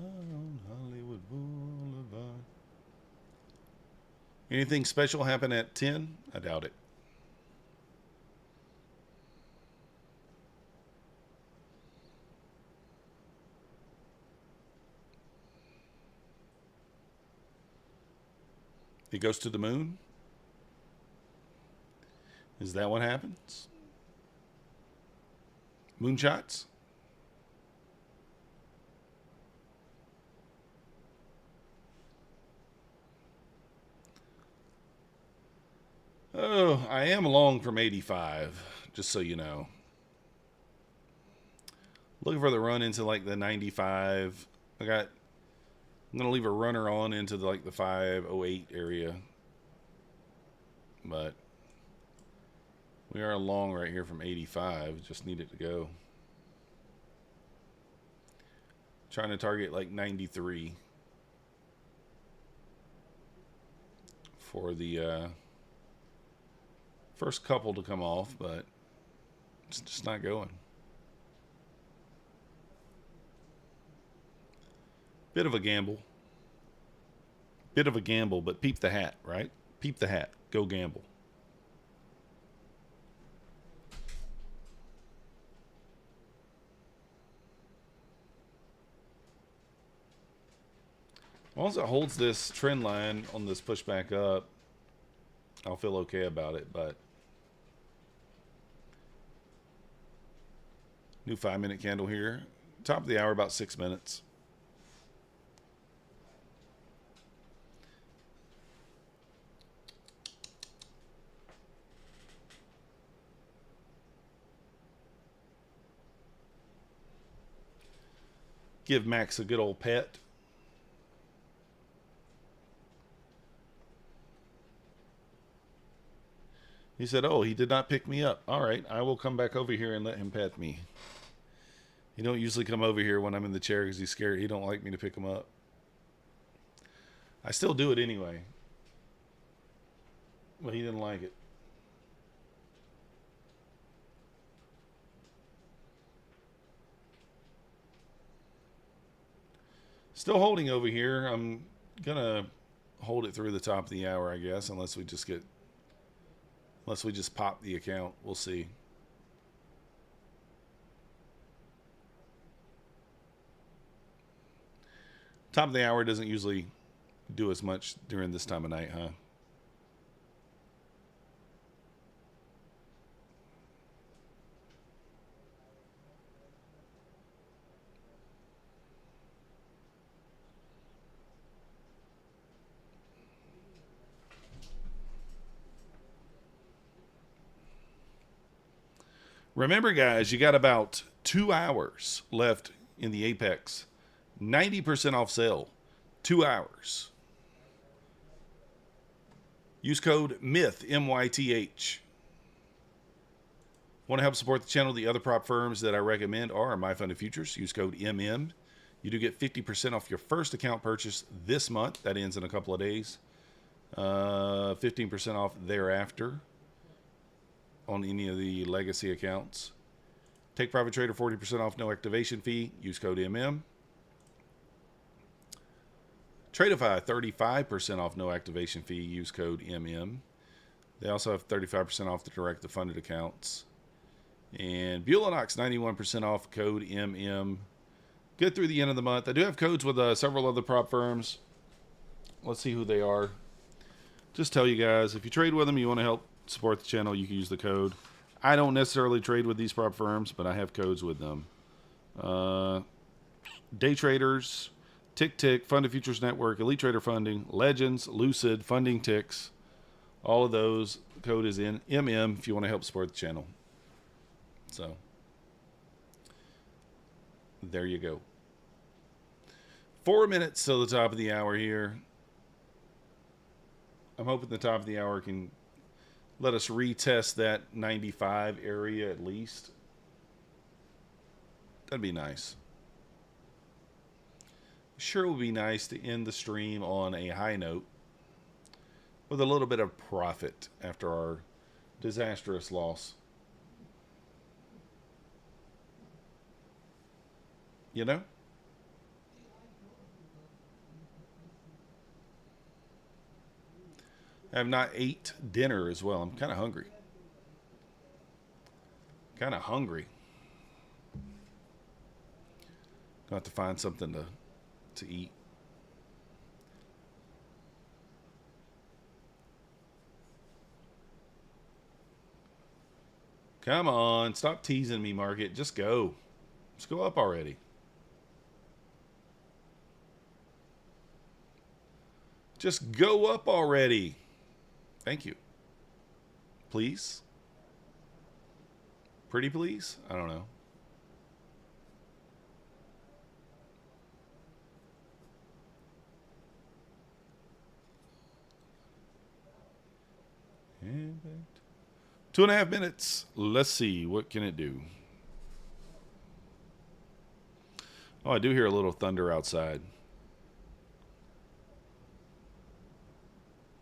On Hollywood Boulevard. Anything special happen at 10? I doubt it. It goes to the moon? Is that what happens? Moonshots? Oh, I am long from 85, just so you know. Looking for the run into like the 95. I'm going to leave a runner on into like the 508 area. But we are long right here from 85. Just need it to go. Trying to target like 93 for the first couple to come off, but it's just not going. Bit of a gamble. Bit of a gamble, but peep the hat, right? Peep the hat. Go gamble. Once it holds this trend line on this pushback up, I'll feel okay about it, but new 5-minute candle here. Top of the hour, about 6 minutes. Give Max a good old pet. He said, oh, he did not pick me up. All right, I will come back over here and let him pet me. He don't usually come over here when I'm in the chair because he's scared. He don't like me to pick him up. I still do it anyway. But he didn't like it. Still holding over here. I'm going to hold it through the top of the hour, I guess, unless we just pop the account. We'll see. Top of the hour doesn't usually do as much during this time of night, huh? Remember, guys, you got about 2 hours left in the Apex. 90% off sale. 2 hours. Use code MYTH, M-Y-T-H. Want to help support the channel? The other prop firms that I recommend are My Fund of Futures. Use code MM. You do get 50% off your first account purchase this month. That ends in a couple of days. 15% off thereafter on any of the legacy accounts. Take Private Trader, 40% off, no activation fee. Use code MM. Tradeify, 35% off, no activation fee. Use code MM. They also have 35% off the direct to funded accounts. And Bulenox, 91% off, code MM. Good through the end of the month. I do have codes with several other prop firms. Let's see who they are. Just tell you guys, if you trade with them, you want to help support the channel, you can use the code. I don't necessarily trade with these prop firms, but I have codes with them. Day Traders, Tick Tick, Fund of Futures Network, Elite Trader Funding, Legends, Lucid, Funding Ticks. All of those. Code is in MM if you want to help support the channel. So, there you go. 4 minutes till the top of the hour here. I'm hoping the top of the hour can let us retest that 95 area at least. That'd be nice. Sure would be nice to end the stream on a high note with a little bit of profit after our disastrous loss. You know? I have not ate dinner as well. I'm kind of hungry. Gonna have to find something to eat. Come on, stop teasing me, market. Just go. Just go up already. Just go up already. Thank you. Please? Pretty please? I don't know. Impact. 2.5 minutes. Let's see. What can it do? Oh, I do hear a little thunder outside.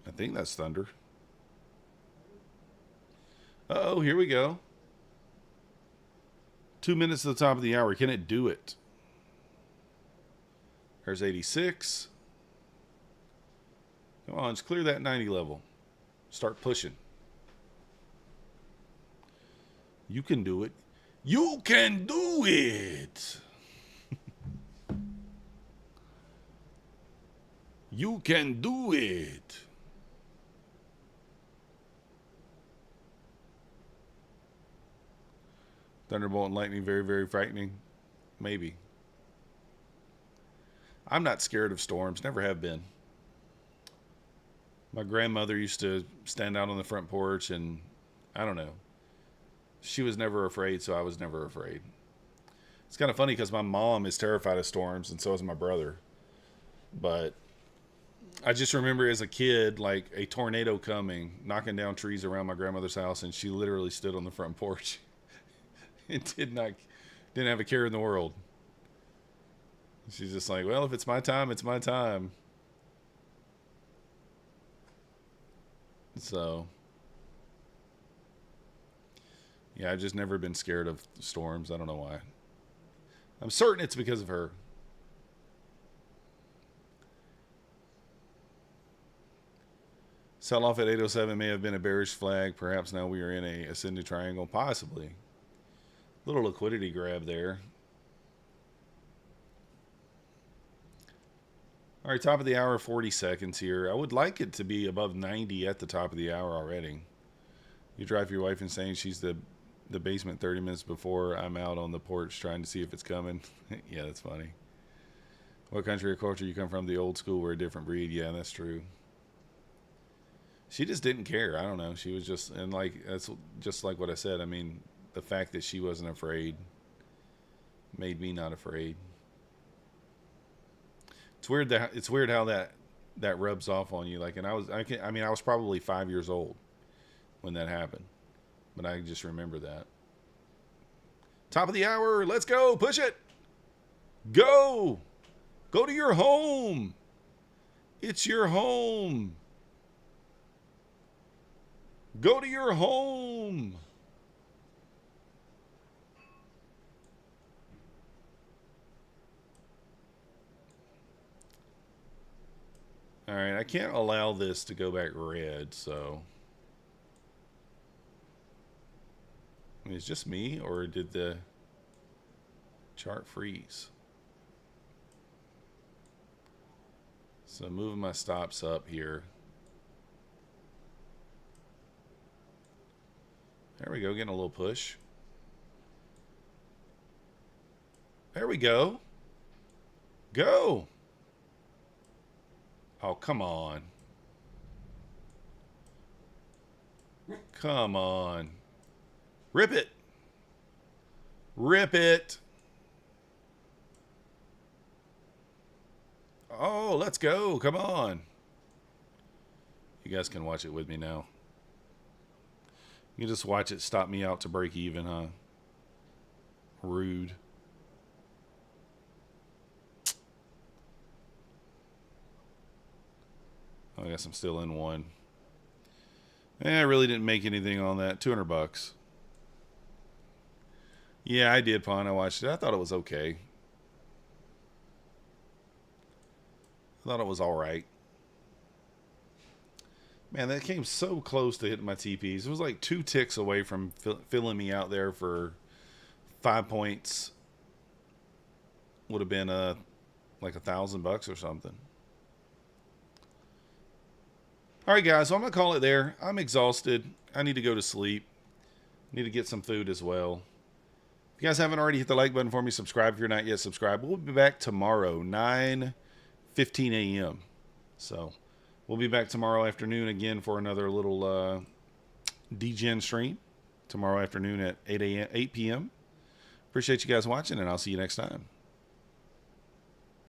I think that's thunder. Uh-oh, here we go. 2 minutes to the top of the hour. Can it do it? There's 86. Come on, just clear that 90 level. Start pushing. You can do it. You can do it. You can do it. Thunderbolt and lightning, very, very frightening. Maybe. I'm not scared of storms. Never have been. My grandmother used to stand out on the front porch and, I don't know. She was never afraid, so I was never afraid. It's kind of funny because my mom is terrified of storms, and so is my brother. But I just remember as a kid, like a tornado coming, knocking down trees around my grandmother's house, and she literally stood on the front porch. It didn't have a care in the world. She's just like, well, if it's my time, it's my time. So, yeah, I've just never been scared of storms. I don't know why. I'm certain it's because of her. Sell off at 807 may have been a bearish flag. Perhaps now we are in a ascending triangle. Possibly. Little liquidity grab there. All right, top of the hour, 40 seconds here. I would like it to be above 90 at the top of the hour already. You drive your wife insane. She's the basement 30 minutes before I'm out on the porch trying to see if it's coming. Yeah, that's funny. What country or culture you come from? The old school, we're a different breed. Yeah, that's true. She just didn't care. I don't know. She was just, and like, that's just like what I said. I mean, the fact that she wasn't afraid made me not afraid. It's weird how that rubs off on you. Like, and I was probably 5 years old when that happened, but I just remember that. Top of the hour, let's go, push it, go to your home. It's your home. Go to your home. All right, I can't allow this to go back red, so. I mean, it's just me, or did the chart freeze? So moving my stops up here. There we go, getting a little push. There we go. Go. Oh, come on. Come on. Rip it. Rip it. Oh, let's go. Come on. You guys can watch it with me now. You just watch it stop me out to break even, huh? Rude. I guess I'm still in one. I really didn't make anything on that. 200 bucks. Yeah, I did, Pawn. I watched it. I thought it was okay. I thought it was all right. Man, that came so close to hitting my TPs. It was like 2 ticks away from filling me out there for 5 points. Would have been like $1,000 or something. All right, guys, so I'm going to call it there. I'm exhausted. I need to go to sleep. Need to get some food as well. If you guys haven't already, hit the like button for me. Subscribe if you're not yet subscribed. We'll be back tomorrow, 9:15 a.m. So we'll be back tomorrow afternoon again for another little DGen stream. Tomorrow afternoon at 8 p.m. Appreciate you guys watching, and I'll see you next time.